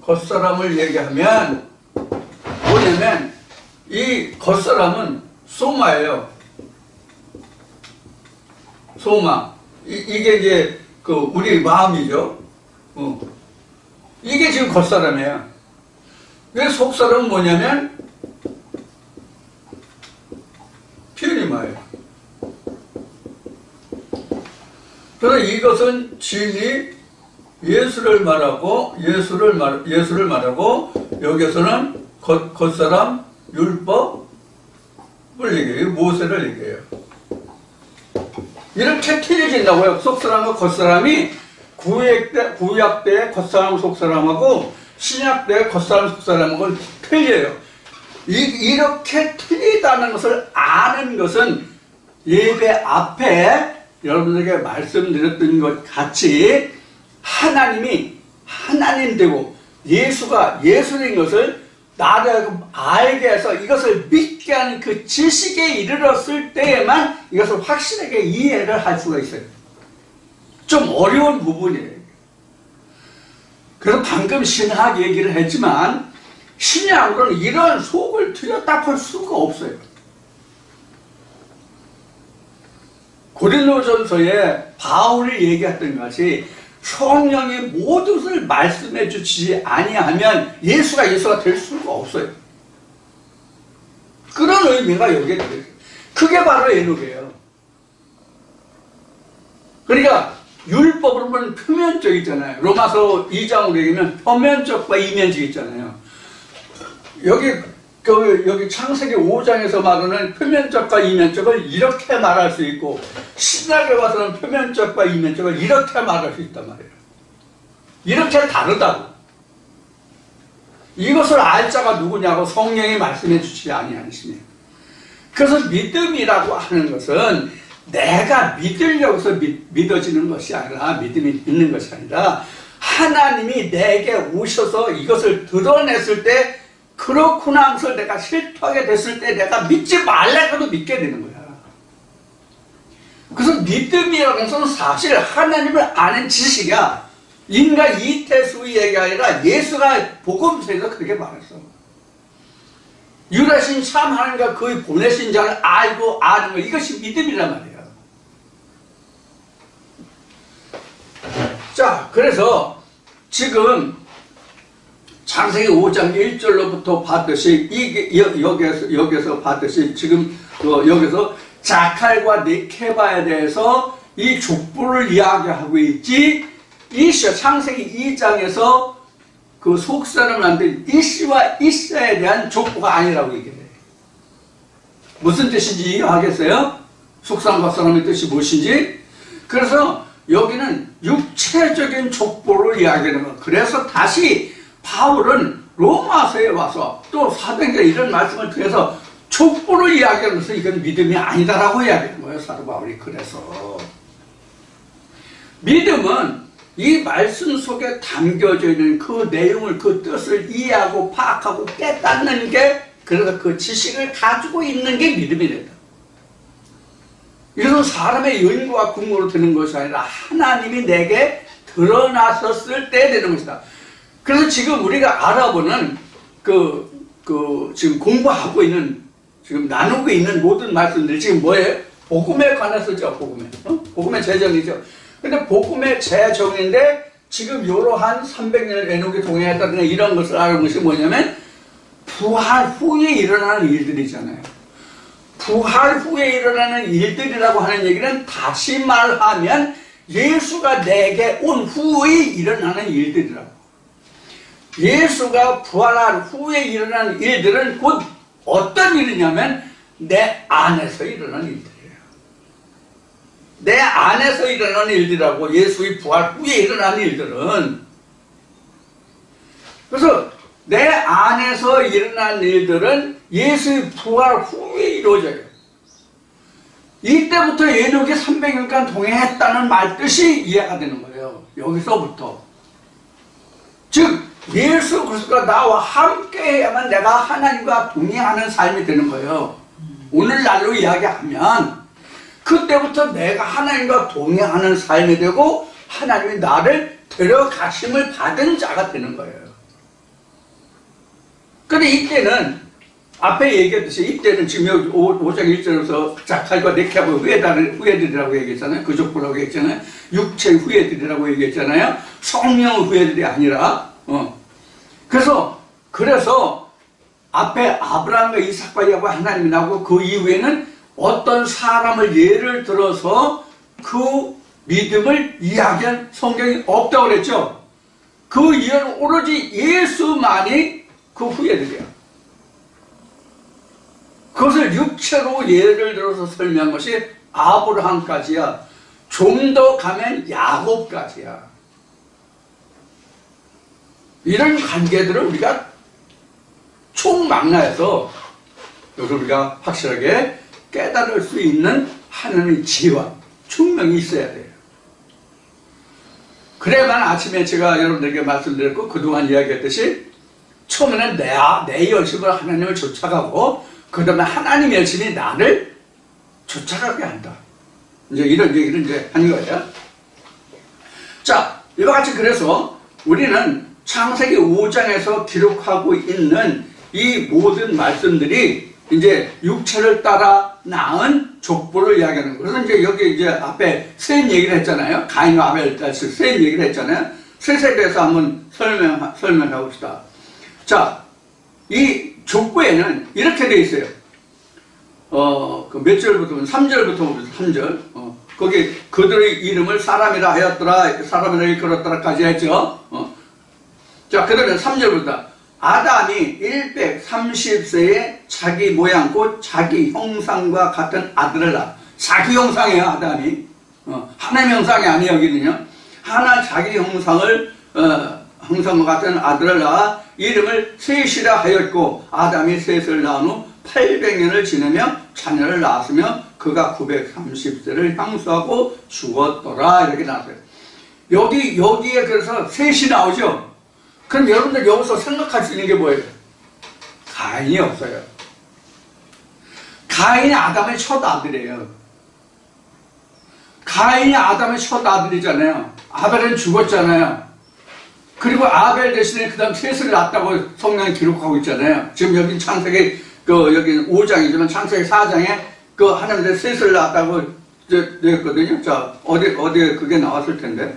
S1: 겉사람을 얘기하면 뭐냐면 이 겉사람은 소마예요. 소마. 이게 이제 그 우리 마음이죠. 이게 지금 겉사람이에요. 왜 속사람은 뭐냐면 피우니마예요. 그래서 이것은 진리 예수를 말하고 여기서는 겉사람 율법을 얘기해요. 모세를 얘기해요. 이렇게 틀려진다고요. 속사람과 겉사람이 구약 때 겉사람 속사람하고 신약 때 겉사람 속사람하고는 틀려요. 이렇게 틀리다는 것을 아는 것은 예배 앞에 여러분들에게 말씀드렸던 것 같이 하나님이 하나님 되고 예수가 예수인 것을 나를 알게 해서 이것을 믿게 하는 그 지식에 이르렀을 때에만 이것을 확실하게 이해를 할 수가 있어요. 좀 어려운 부분이에요. 그래서 방금 신학 얘기를 했지만 신약으로는 이런 속을 틀렸다 볼 수가 없어요. 고린도전서에 바울이 얘기했던 것이 성령이 모든 것을 말씀해 주시지 아니하면 예수가 될 수가 없어요. 그런 의미가 여기에 들어있어요. 그게 바로 에녹이에요. 그러니까 율법으로 보면 표면적이잖아요. 로마서 2장으로 얘기하면 표면적과 이면적 있잖아요. 여기 창세기 5장에서 말하는 표면적과 이면적을 이렇게 말할 수 있고 신약에 와서는 표면적과 이면적을 이렇게 말할 수 있단 말이에요. 이렇게 다르다고. 이것을 알 자가 누구냐고 성령이 말씀해 주시지 아니하시니. 그래서 믿음이라고 하는 것은 내가 믿으려고 해서 믿어지는 것이 아니라 믿음이 있는 것이 아니라 하나님이 내게 오셔서 이것을 드러냈을 때 그렇구나 하면서 내가 실토하게 됐을 때 내가 믿지 말라고도 믿게 되는 거야. 그래서 믿음이라는 것은 사실 하나님을 아는 지식이야. 인간 이태수 얘기가 아니라 예수가 복음서에서 그렇게 말했어. 유다신 참 하나님과 그의 보내신 자를 알고 아는 것, 이것이 믿음이란 말이에요. 자, 그래서 지금 창세기 5장 1절로부터 봤듯이 이게 여기서 봤듯이 지금 여기서 자칼과 네케바에 대해서 이 족보를 이야기하고 있지, 창세기 2장에서 그 속사를 만든 이씨와 이사에 대한 족보가 아니라고 얘기해요. 무슨 뜻인지 이해하겠어요? 속사람과 사람의 뜻이 무엇인지? 그래서 여기는 육체적인 족보를 이야기하는 거예요. 그래서 다시 바울은 로마서에 와서 또 사도행전 이런 말씀을 통해서 족보를 이야기하면서 이건 믿음이 아니다라고 이야기하는 거예요. 사도 바울이. 그래서 믿음은 이 말씀 속에 담겨져 있는 그 내용을, 그 뜻을 이해하고 파악하고 깨닫는 게, 그래서 그 지식을 가지고 있는 게 믿음이 된다. 이것은 사람의 연구와 궁모로 되는 것이 아니라 하나님이 내게 드러나셨을 때 되는 것이다. 그래서 지금 우리가 알아보는 지금 공부하고 있는, 지금 나누고 있는 모든 말씀들이 지금 뭐예요? 복음에 관해서죠. 복음에. 복음의 재정이죠. 근데 복음의 재정인데 지금 이러한 300년을 에녹이 동행했다든가 이런 것을 알는 것이 뭐냐면 부활 후에 일어나는 일들이잖아요. 부활 후에 일어나는 일들이라고 하는 얘기는 다시 말하면 예수가 내게 온 후에 일어나는 일들이라고. 예수가 부활한 후에 일어나는 일들은 곧 어떤 일이냐면 내 안에서 일어나는 일들이에요. 내 안에서 일어나는 일들이라고. 예수의 부활 후에 일어나는 일들은. 그래서 내 안에서 일어난 일들은 예수의 부활 후에 이루어져요. 이때부터 에녹이 300년간 동행했다는 말 뜻이 이해가 되는 거예요. 여기서부터. 즉 예수 그리스도가 나와 함께 해야만 내가 하나님과 동행하는 삶이 되는 거예요. 오늘날로 이야기하면 그때부터 내가 하나님과 동행하는 삶이 되고 하나님이 나를 데려가심을 받은 자가 되는 거예요. 근데 이때는 앞에 얘기했듯이 이때는 지금 여기 5장 1절에서 자칼과 네케바 후예들이라고 얘기했잖아요. 그 족보라고 얘기했잖아요. 육체의 후예들이라고 얘기했잖아요. 성령의 후예들이 아니라. 그래서 앞에 아브라함과 이삭과 야곱과 하나님이 나오고 그 이후에는 어떤 사람을 예를 들어서 그 믿음을 이야기한 성경이 없다고 그랬죠. 그 이유는 오로지 예수만이 그 후예들이야. 그것을 육체로 예를 들어서 설명한 것이 아브라함까지야. 좀 더 가면 야곱까지야. 이런 관계들을 우리가 총망라해서 여기서 우리가 확실하게 깨달을 수 있는 하나님의 지혜와 총명이 있어야 돼요. 그래야만 아침에 제가 여러분들에게 말씀드렸고 그동안 이야기했듯이 처음에는 내 열심으로 하나님을 쫓아가고 그 다음에 하나님 열심히 나를 쫓아가게 한다. 이제 이런 얘기를 이제 하는 거예요. 자, 이와 같이 그래서 우리는 창세기 5장에서 기록하고 있는 이 모든 말씀들이 이제 육체를 따라 낳은 족보를 이야기하는 거예요. 그래서 이제 여기 이제 앞에 셋 얘기를 했잖아요. 가인과 아벨 셋 얘기를 했잖아요. 셋에 대해서 한번 설명해 봅시다. 자, 이 족보에는 이렇게 돼 있어요. 그 몇 절부터, 3절부터 보면 3절. 거기 그들의 이름을 사람이라 하였더라, 사람이라 일컬었더라까지 했죠. 자, 그 다음에 3절부터. 아담이 130세에 자기 모양, 곧 자기 형상과 같은 아들을 낳아. 자기 형상이에요, 아담이. 하나님 형상이 아니에요, 여기는요. 하나 자기 형상과 같은 아들을 낳아 이름을 셋이라 하였고, 아담이 셋을 낳은 후 800년을 지내며 자녀를 낳았으며 그가 930세를 향수하고 죽었더라. 이렇게 나왔어요. 여기에 그래서 셋이 나오죠. 그럼 여러분들 여기서 생각할 수 있는 게 뭐예요? 가인이 없어요. 가인이 아담의 첫 아들이에요. 가인이 아담의 첫 아들이잖아요. 아벨은 죽었잖아요. 그리고 아벨 대신에 그 다음 셋을 낳았다고 성경이 기록하고 있잖아요. 지금 여기 창세기, 여기는 5장이지만 창세기 4장에 하나님들 셋을 낳았다고 되었거든요. 자, 어디에 그게 나왔을 텐데.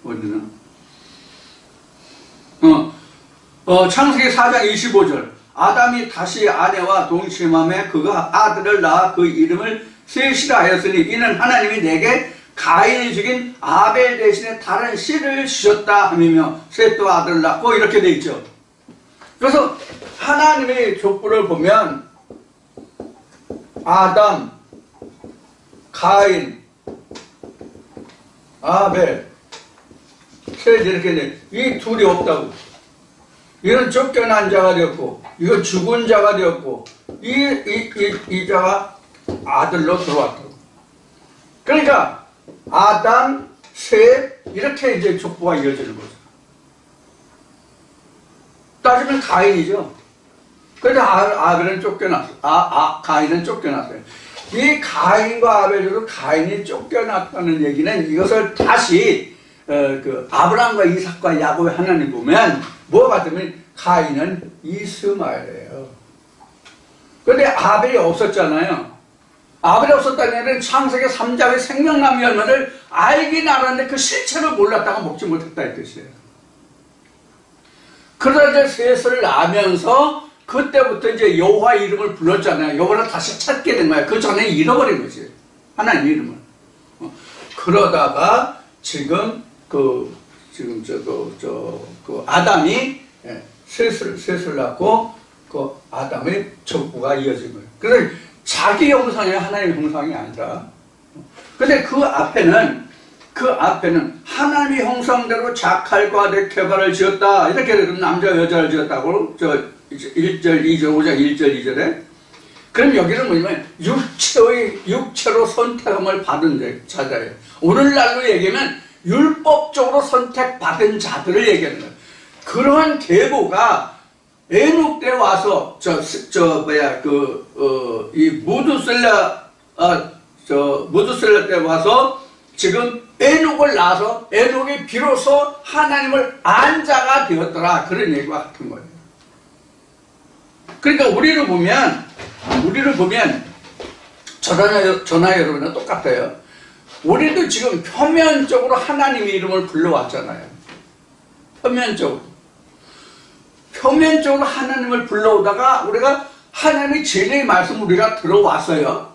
S1: 어디나? 창세기 4장 25절. 아담이 다시 아내와 동침함에 그가 아들을 낳아 그 이름을 셋이라 하였으니 이는 하나님이 내게 가인이 죽인 아벨 대신에 다른 씨를 주셨다 하며 셋도 아들을 낳고 이렇게 돼 있죠. 그래서 하나님의 족보를 보면 아담, 가인, 아벨, 셋 이렇게 돼. 이 둘이 없다고. 이건 쫓겨난 자가 되었고, 이건 죽은 자가 되었고, 이 자가 아들로 들어왔다고. 그러니까 아담, 셋 이렇게 이제 족보가 이어지는 거죠. 따지면 가인이죠. 그런데 아벨은 쫓겨났어요. 가인은 쫓겨났어요. 이 가인과 아벨으로 가인이 쫓겨났다는 얘기는 이것을 다시 아브라함과 이삭과 야곱의 하나님 보면 뭐가 같으면 가인은 이스마엘이에요. 그런데 아벨이 없었잖아요. 아벨이 없었다는 얘기는 창세기 3장의 생명나무 열매를 알긴 알았는데 그 실체를 몰랐다가 먹지 못했다 이 뜻이에요. 그러다 이제 셋을 낳으면서 그때부터 이제 여호와 이름을 불렀잖아요. 여호와를 다시 찾게 된 거예요. 그 전에 잃어버린 거지. 하나님 이름을. 그러다가 지금 아담이 셋을 낳고 그 아담의 족보가 이어진 거예요. 그래서 자기 형상이 하나님의 형상이 아니라. 근데 그 앞에는 하나님의 형상대로 자칼과 개발을 지었다. 이렇게 남자 여자를 지었다고 1절 2절 5장 1절 2절에. 그럼 여기는 뭐냐면 육체로 선택함을 받은 자들이에요. 오늘날로 얘기하면 율법적으로 선택받은 자들을 얘기하는 거예요. 그러한 계보가 에녹 때 와서 이 무드셀라 때 와서 지금 에녹을 낳아서 에녹이 비로소 하나님을 안 자가 되었더라. 그런 얘기와 같은 거예요. 그러니까 우리를 보면 저나 여러분은 똑같아요. 우리도 지금 표면적으로 하나님의 이름을 불러왔잖아요. 표면적으로 하나님을 불러오다가 우리가 하나님의 진리의 말씀을 우리가 들어왔어요.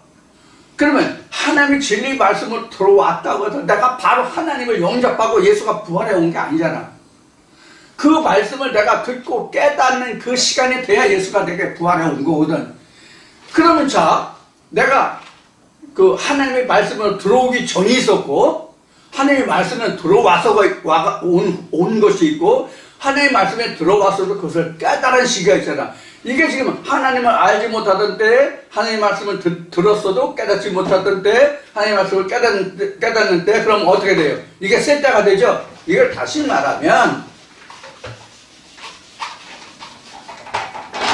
S1: 그러면 하나님의 진리의 말씀을 들어왔다고 해서 내가 바로 하나님을 영접하고 예수가 부활해 온 게 아니잖아. 그 말씀을 내가 듣고 깨닫는 그 시간이 돼야 예수가 내게 부활해 온 거거든. 그러면 내가 그 하나님의 말씀을 들어오기 전이 있었고, 하나님의 말씀을 들어와서 온 것이 있고, 하나님의 말씀에 들어와서도 그것을 깨달은 시기가 있잖아. 이게 지금 하나님을 알지 못하던 때에, 하나님의 말씀을 들었어도 깨닫지 못하던 때에, 하나님의 말씀을 깨닫는 때, 그럼 어떻게 돼요? 이게 셋 때가 되죠? 이걸 다시 말하면,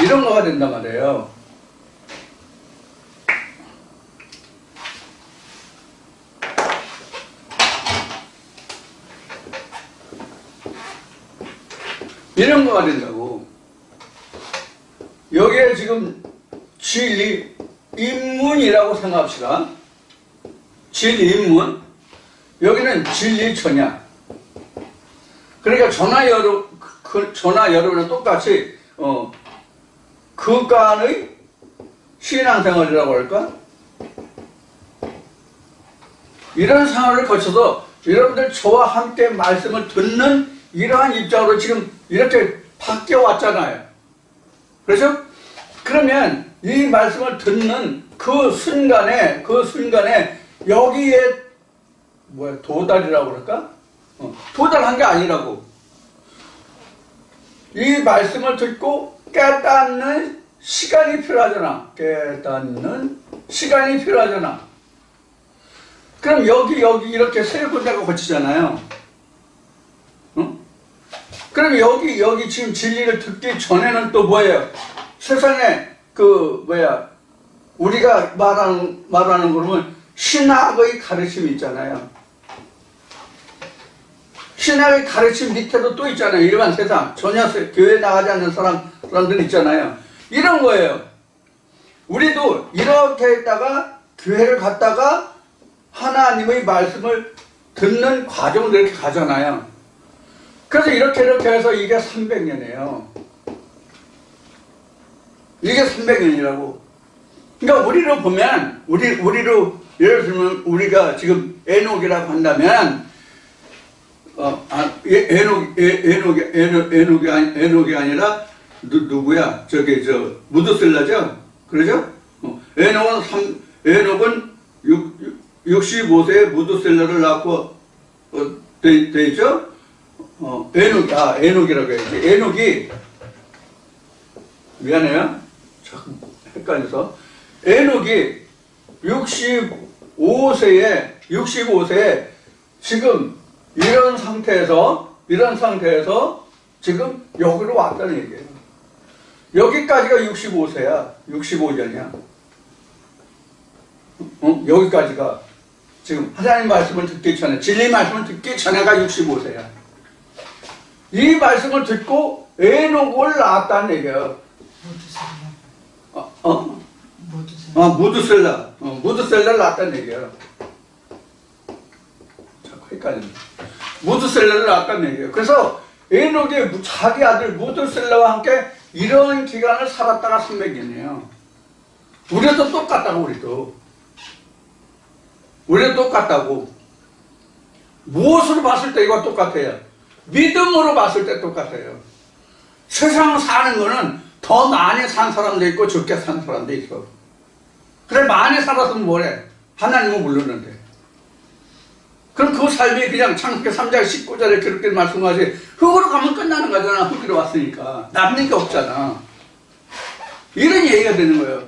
S1: 이런 거가 된단 말이에요. 이런 거가 된다고. 여기에 지금 진리 인문이라고 생각합시다. 진리 인문. 여기는 진리 전야. 그러니까 저나 여러분은 똑같이 그간의 신앙생활이라고 할까? 이런 생활을 거쳐서 여러분들 저와 함께 말씀을 듣는 이러한 입장으로 지금 이렇게 바뀌어 왔잖아요. 그렇죠? 그러면 이 말씀을 듣는 그 순간에 여기에 도달이라고 그럴까? 도달한 게 아니라고. 이 말씀을 듣고 깨닫는 시간이 필요하잖아. 그럼 여기 이렇게 세 군데가 거치잖아요. 그럼 여기 지금 진리를 듣기 전에는 또 뭐예요? 세상에 우리가 말하는 거 보면 신학의 가르침이 있잖아요. 신학의 가르침 밑에도 또 있잖아요. 일반 세상, 전혀 교회 나가지 않는 사람들 있잖아요. 이런 거예요. 우리도 이렇게 했다가 교회를 갔다가 하나님의 말씀을 듣는 과정을 이렇게 가잖아요. 그래서 이렇게 해서 이게 300년이에요. 이게 300년이라고. 그러니까 우리로 보면, 우리로, 예를 들면 우리가 지금 에녹이라고 한다면, 에녹이 아니라, 누구야? 무드셀라죠? 그러죠? 에녹은 65세에 무드셀라를 낳고, 돼 있죠? 에녹이라고 해야지. 에녹이, 미안해요. 자꾸 헷갈려서. 에녹이 65세에 지금 이런 상태에서 지금 여기로 왔다는 얘기예요. 여기까지가 65세야. 65년이야. 여기까지가 지금 하나님 말씀을 듣기 전에, 진리 말씀을 듣기 전에가 65세야. 이 말씀을 듣고 에녹을 낳았다는 얘기예요. 무드셀라를 낳았다는 얘기예요. 자꾸 헷갈린다. 무드셀라를 낳았다는 얘기예요. 그래서 에녹이 자기 아들 무드셀라와 함께 이런 기간을 살았다가 300년이에요. 우리도 똑같다고, 우리도 똑같다고. 무엇으로 봤을 때 이거 똑같아요? 믿음으로 봤을 때 똑같아요. 세상 사는 거는 더 많이 산 사람도 있고 적게 산 사람도 있어. 그래, 많이 살았으면 뭐래? 하나님은 모르는데. 그럼 그 삶이 그냥 창세기 3장 19절에 그렇게 말씀하지, 흙으로 가면 끝나는 거잖아. 흙으로 왔으니까 남는 게 없잖아. 이런 얘기가 되는 거예요.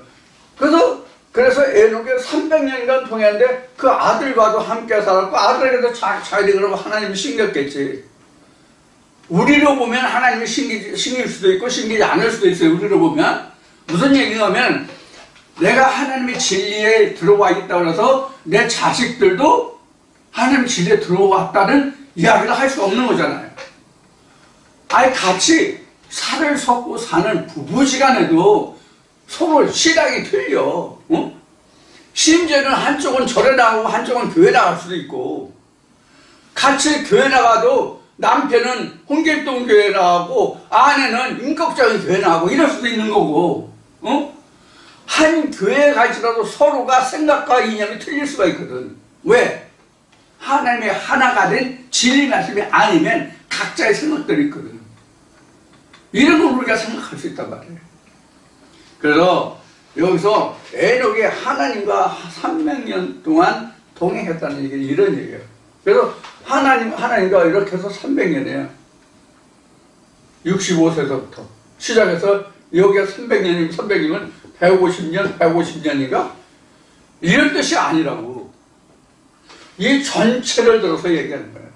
S1: 그래서 에녹이 300년간 통했는데 그 아들과도 함께 살았고, 아들에게도 자기들이 그러면 하나님이 신겼겠지. 우리로 보면 하나님이 신길 수도 있고 신기지 않을 수도 있어요. 우리로 보면 무슨 얘기냐면, 내가 하나님의 진리에 들어와 있다고 해서 내 자식들도 하나님의 진리에 들어왔다는 이야기를 할 수 없는 거잖아요. 아예 같이 살을 섞고 사는 부부시간에도 서로 시각이 틀려. 심지어는 한쪽은 절에 나가고 한쪽은 교회 나갈 수도 있고, 같이 교회 나가도 남편은 홍길동 교회 나가고 아내는 인격적인 교회 나가고 이럴 수도 있는 거고, 한 교회에 갈지라도 서로가 생각과 이념이 틀릴 수가 있거든. 왜? 하나님의 하나가 된 진리 말씀이 아니면 각자의 생각들이 있거든. 이런 걸 우리가 생각할 수 있단 말이에요. 그래서 여기서 에녹이 하나님과 300년 동안 동행했다는 얘기는 이런 얘기예요. 그래서 하나님과 이렇게 해서 300년이에요. 65세서부터 시작해서 여기가 300년이면 150년인가? 이런 뜻이 아니라고. 이 전체를 들어서 얘기하는 거예요.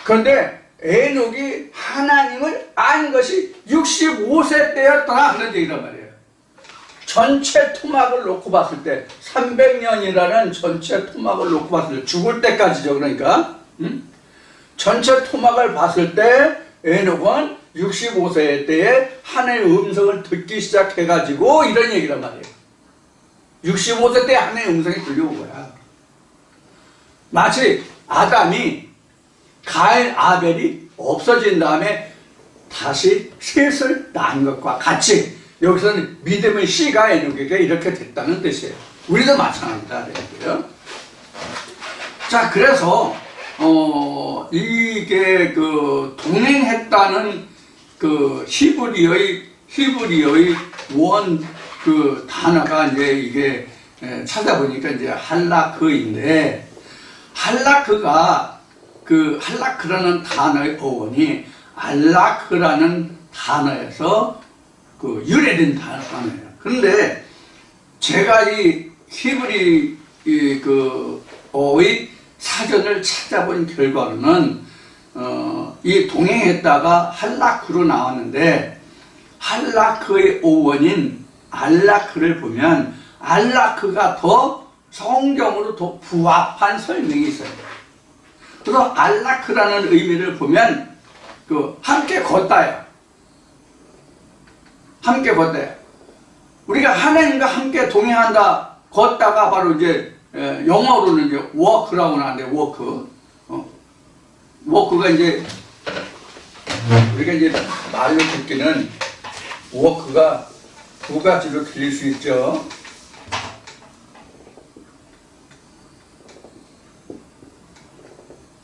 S1: 그런데 에녹이 하나님을 안 것이 65세 때였다 하는 얘기란 말이에요. 전체 토막을 놓고 봤을 때, 300년이라는 전체 토막을 놓고 봤을 때, 죽을 때까지죠. 그러니까 전체 토막을 봤을 때 에녹은 65세 때에 하나님의 음성을 듣기 시작해가지고 이런 얘기란 말이에요. 65세 때 하나님의 음성이 들려온 거야. 마치 아담이 가인 아벨이 없어진 다음에 다시 셋을 낳은 것과 같이 여기서는 믿음의 씨가 에녹에게 이렇게 됐다는 뜻이에요. 우리도 마찬가지다. 자, 그래서 이게 동행했다는 히브리어의 원 단어가 이제 이게 찾아보니까 이제 할라크인데, 할라크라는 단어의 어원이 알라크라는 단어에서 유래된 단어예요. 그런데 제가 이 히브리어의 사전을 찾아본 결과로는 이 동행했다가 할라크로 나왔는데, 할라크의 어원인 알라크를 보면 알라크가 더 성경으로 더 부합한 설명이 있어요. 그래서 알라크라는 의미를 보면 함께 걷다야. 함께 걷다야. 우리가 하나님과 함께 동행한다, 걷다가 바로 이제 영어로는 이제 워크라고 나는데 워크. 워크가 이제 우리가 이제 말로 듣기는 워크가 두 가지로 들릴 수 있죠.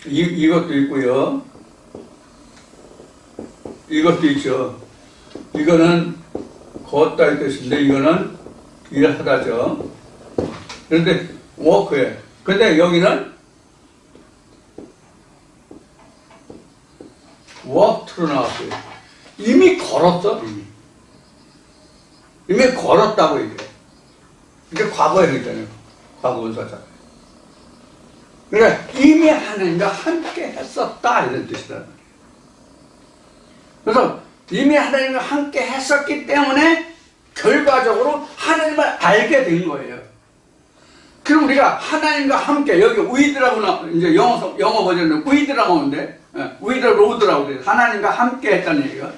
S1: 이것도 있고요. 이것도 있죠. 이거는 걷다의 뜻인데 이거는 일하다죠. 그런데 워크에. 근데 여기는 워크로 나왔어요. 이미 걸었어. 이미 걸었다고 이게. 이게 과거에 했잖아요. 과거 원사잖아요. 그러니까 이미 하나님과 함께 했었다 이런 뜻이다. 그래서 이미 하나님과 함께 했었기 때문에 결과적으로 하나님을 알게 된 거예요. 그럼 우리가 하나님과 함께 여기 위드라고 이제 영어 버전은 위드라고 하는데 위드 로드라고 돼요. 하나님과 함께 했다는 얘기가.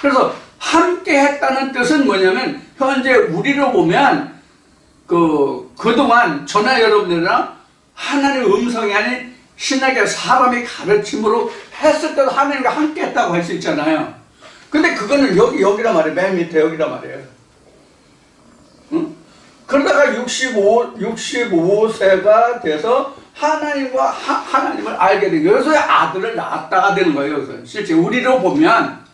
S1: 그래서 함께 했다는 뜻은 뭐냐면 현재 우리로 보면 그동안 저나 여러분들이랑 하나님의 음성이 아닌 신학의 사람의 가르침으로 했을 때도 하나님과 함께 했다고 할 수 있잖아요. 근데 그거는 여기란 말이에요. 맨 밑에 여기란 말이에요. 응? 그러다가 65세가 돼서 하나님을 알게 된 거예요. 여기서 아들을 낳았다가 되는 거예요. 여기서. 실제 우리로 보면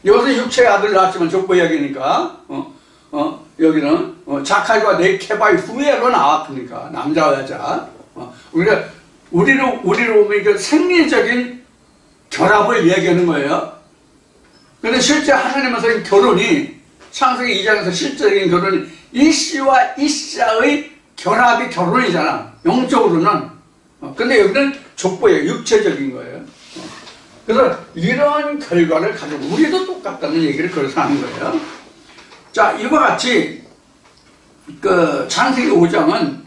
S1: 여기서 육체의 아들을 낳았지만 족보 이야기니까 여기는 자칼과 네케바의 후예로 나왔으니까 남자와 여자. 우리로 보면 이게 생리적인 결합을 이야기하는 거예요. 그런데 실제 하나님께서는 결혼이 창세기 2장에서 실제적인 결혼이 이씨와 이씨의 결합이 결혼이잖아. 영적으로는. 근데 여기는 족보예요. 육체적인 거예요. 그래서 이런 결과를 가지고 우리도 똑같다는 얘기를 그래서 하는 거예요. 자, 이와 같이 창세기 5장은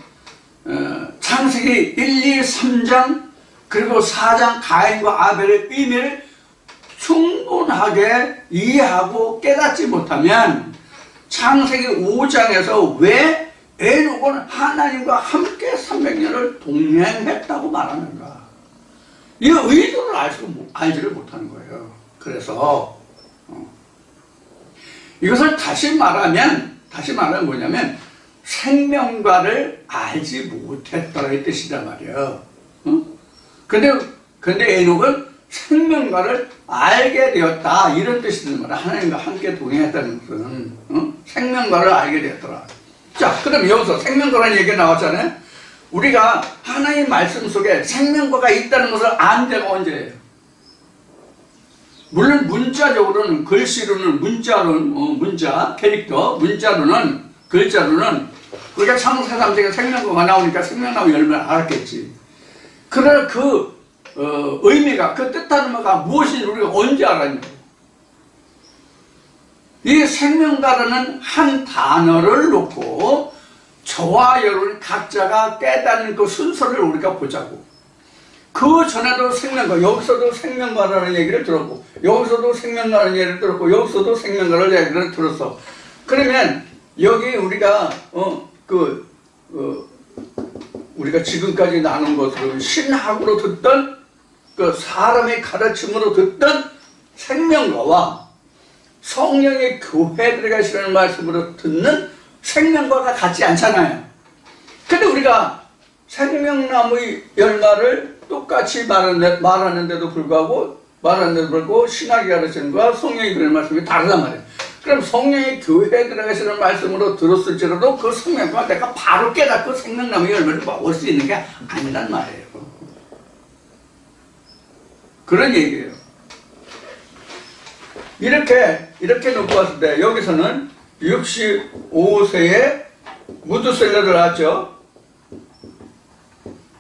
S1: 창세기 1, 2, 3장 그리고 4장 가인과 아벨의 의미를 충분하게 이해하고 깨닫지 못하면 창세기 5장에서 왜 에녹은 하나님과 함께 300년을 동행했다고 말하는가? 이 의도를 알지를 못하는 거예요. 그래서 이것을 다시 말하면 뭐냐면 생명과를 알지 못했다의 뜻이란 말이에요. 근데 에녹은 생명과를 알게 되었다 이런 뜻이 되는 거라. 하나님과 함께 동행했다는 것은 생명과를 알게 되었더라. 자, 그럼 여기서 생명과라는 얘기가 나왔잖아요. 우리가 하나님 말씀 속에 생명과가 있다는 것을 안 데가 언제예요? 물론 문자적으로는 글씨로는 문자 캐릭터 문자로는 글자로는 우리가 창세기 3장에 생명과가 나오니까 생명나무 열매를 알았겠지. 그러나 의미가 그 뜻하는 바가 무엇인지 우리가 언제 알았냐고. 이 생명과라는 한 단어를 놓고 저와 여러분 각자가 깨닫는 그 순서를 우리가 보자고. 그 전에도 생명과, 여기서도 생명과라는 얘기를 들었고, 여기서도 생명과라는 얘기를 들었고, 여기서도 생명과라는 얘기를 들었어. 그러면 여기 우리가 우리가 지금까지 나눈 것으로 신학으로 듣던 그 사람의 가르침으로 듣던 생명과와 성령의 교회에 들어가시라는 말씀으로 듣는 생명과가 같지 않잖아요. 근데 우리가 생명나무의 열매를 똑같이 말하는데도 불구하고 신학이 가르치는 것과 성령이 그런 말씀이 다르단 말이에요. 그럼 성령의 교회에 들어가시는 말씀으로 들었을지라도 그 생명과 내가 바로 깨닫고 생명나무의 열매를 먹을 수 있는 게 아니란 말이에요. 그런 얘기예요. 이렇게 놓고 봤을 때 여기서는 65세에 무드셀러를 낳았죠.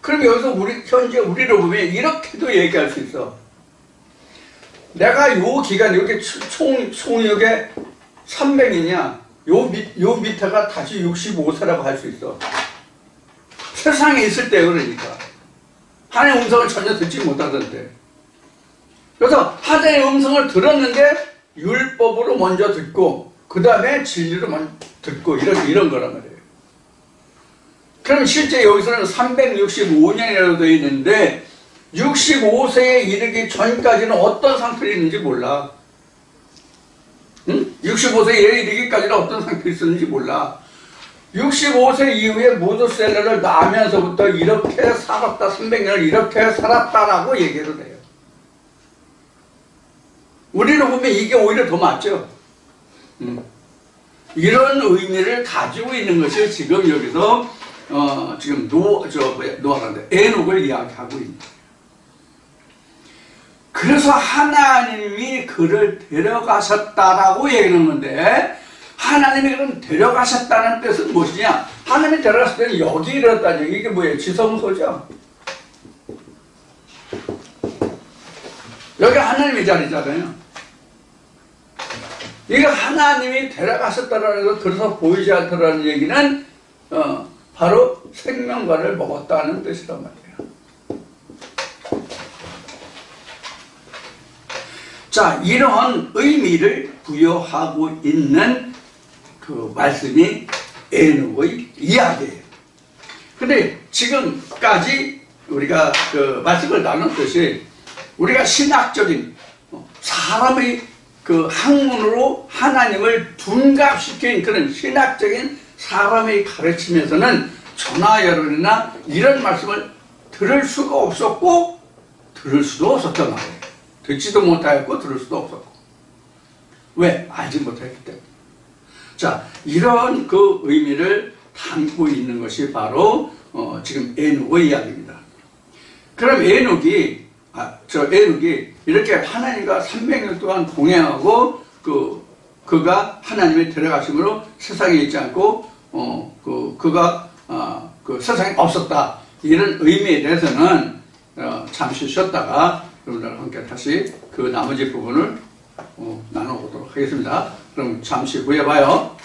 S1: 그럼 여기서 현재 우리로 보면 이렇게도 얘기할 수 있어. 내가 요 기간, 여기 총 여기 300이냐, 요 밑에가 다시 65세라고 할 수 있어. 세상에 있을 때 그러니까. 하나님의 음성을 전혀 듣지 못하던데. 그래서 하나님의 음성을 들었는데 율법으로 먼저 듣고 그 다음에 진리로 먼저 듣고 이런 거란 말이에요. 그럼 실제 여기서는 365년이라고 되어 있는데 65세에 이르기 전까지는 어떤 상태로 있는지 몰라. 응? 65세에 이르기까지는 어떤 상태로 있었는지 몰라. 65세 이후에 무드셀러를 나면서부터 이렇게 살았다, 300년을 이렇게 살았다라고 얘기를 해요. 우리는 보면 이게 오히려 더 맞죠. 이런 의미를 가지고 있는 것이 지금 여기서 지금 노아란데 에녹을 이야기하고 있는 거예요. 그래서 하나님이 그를 데려가셨다라고 얘기하는 건데, 하나님이 그럼 데려가셨다는 뜻은 무엇이냐? 하나님이 데려갔을 때는 여기 이랬다는 얘기. 이게 뭐예요? 지성소죠. 여기 하나님의 자리잖아요. 이거 하나님이 데려가셨다라는 거, 그래서 보이지 않더라는 얘기는 바로 생명과를 먹었다는 뜻이란 말이에요. 자, 이런 의미를 부여하고 있는 그 말씀이 에녹의 이야기예요. 근데 지금까지 우리가 그 말씀을 나눴듯이 우리가 신학적인 사람의 그 학문으로 하나님을 둔갑시킨 그런 신학적인 사람의 가르침에서는 전하여론이나 이런 말씀을 들을 수가 없었고 들을 수도 없었단 말이에요. 듣지도 못하였고 들을 수도 없었고. 왜? 알지 못했기 때문에. 자, 이런 그 의미를 담고 있는 것이 바로 지금 에녹의 이야기입니다. 그럼 에녹이 이렇게 하나님과 300년 동안 동행하고 그가 하나님의 데려가심으로 세상에 있지 않고 그가 그 세상에 없었다, 이런 의미에 대해서는 잠시 쉬었다가 여러분들과 함께 다시 그 나머지 부분을 나눠보도록 하겠습니다. 그럼 잠시 후에 봐요.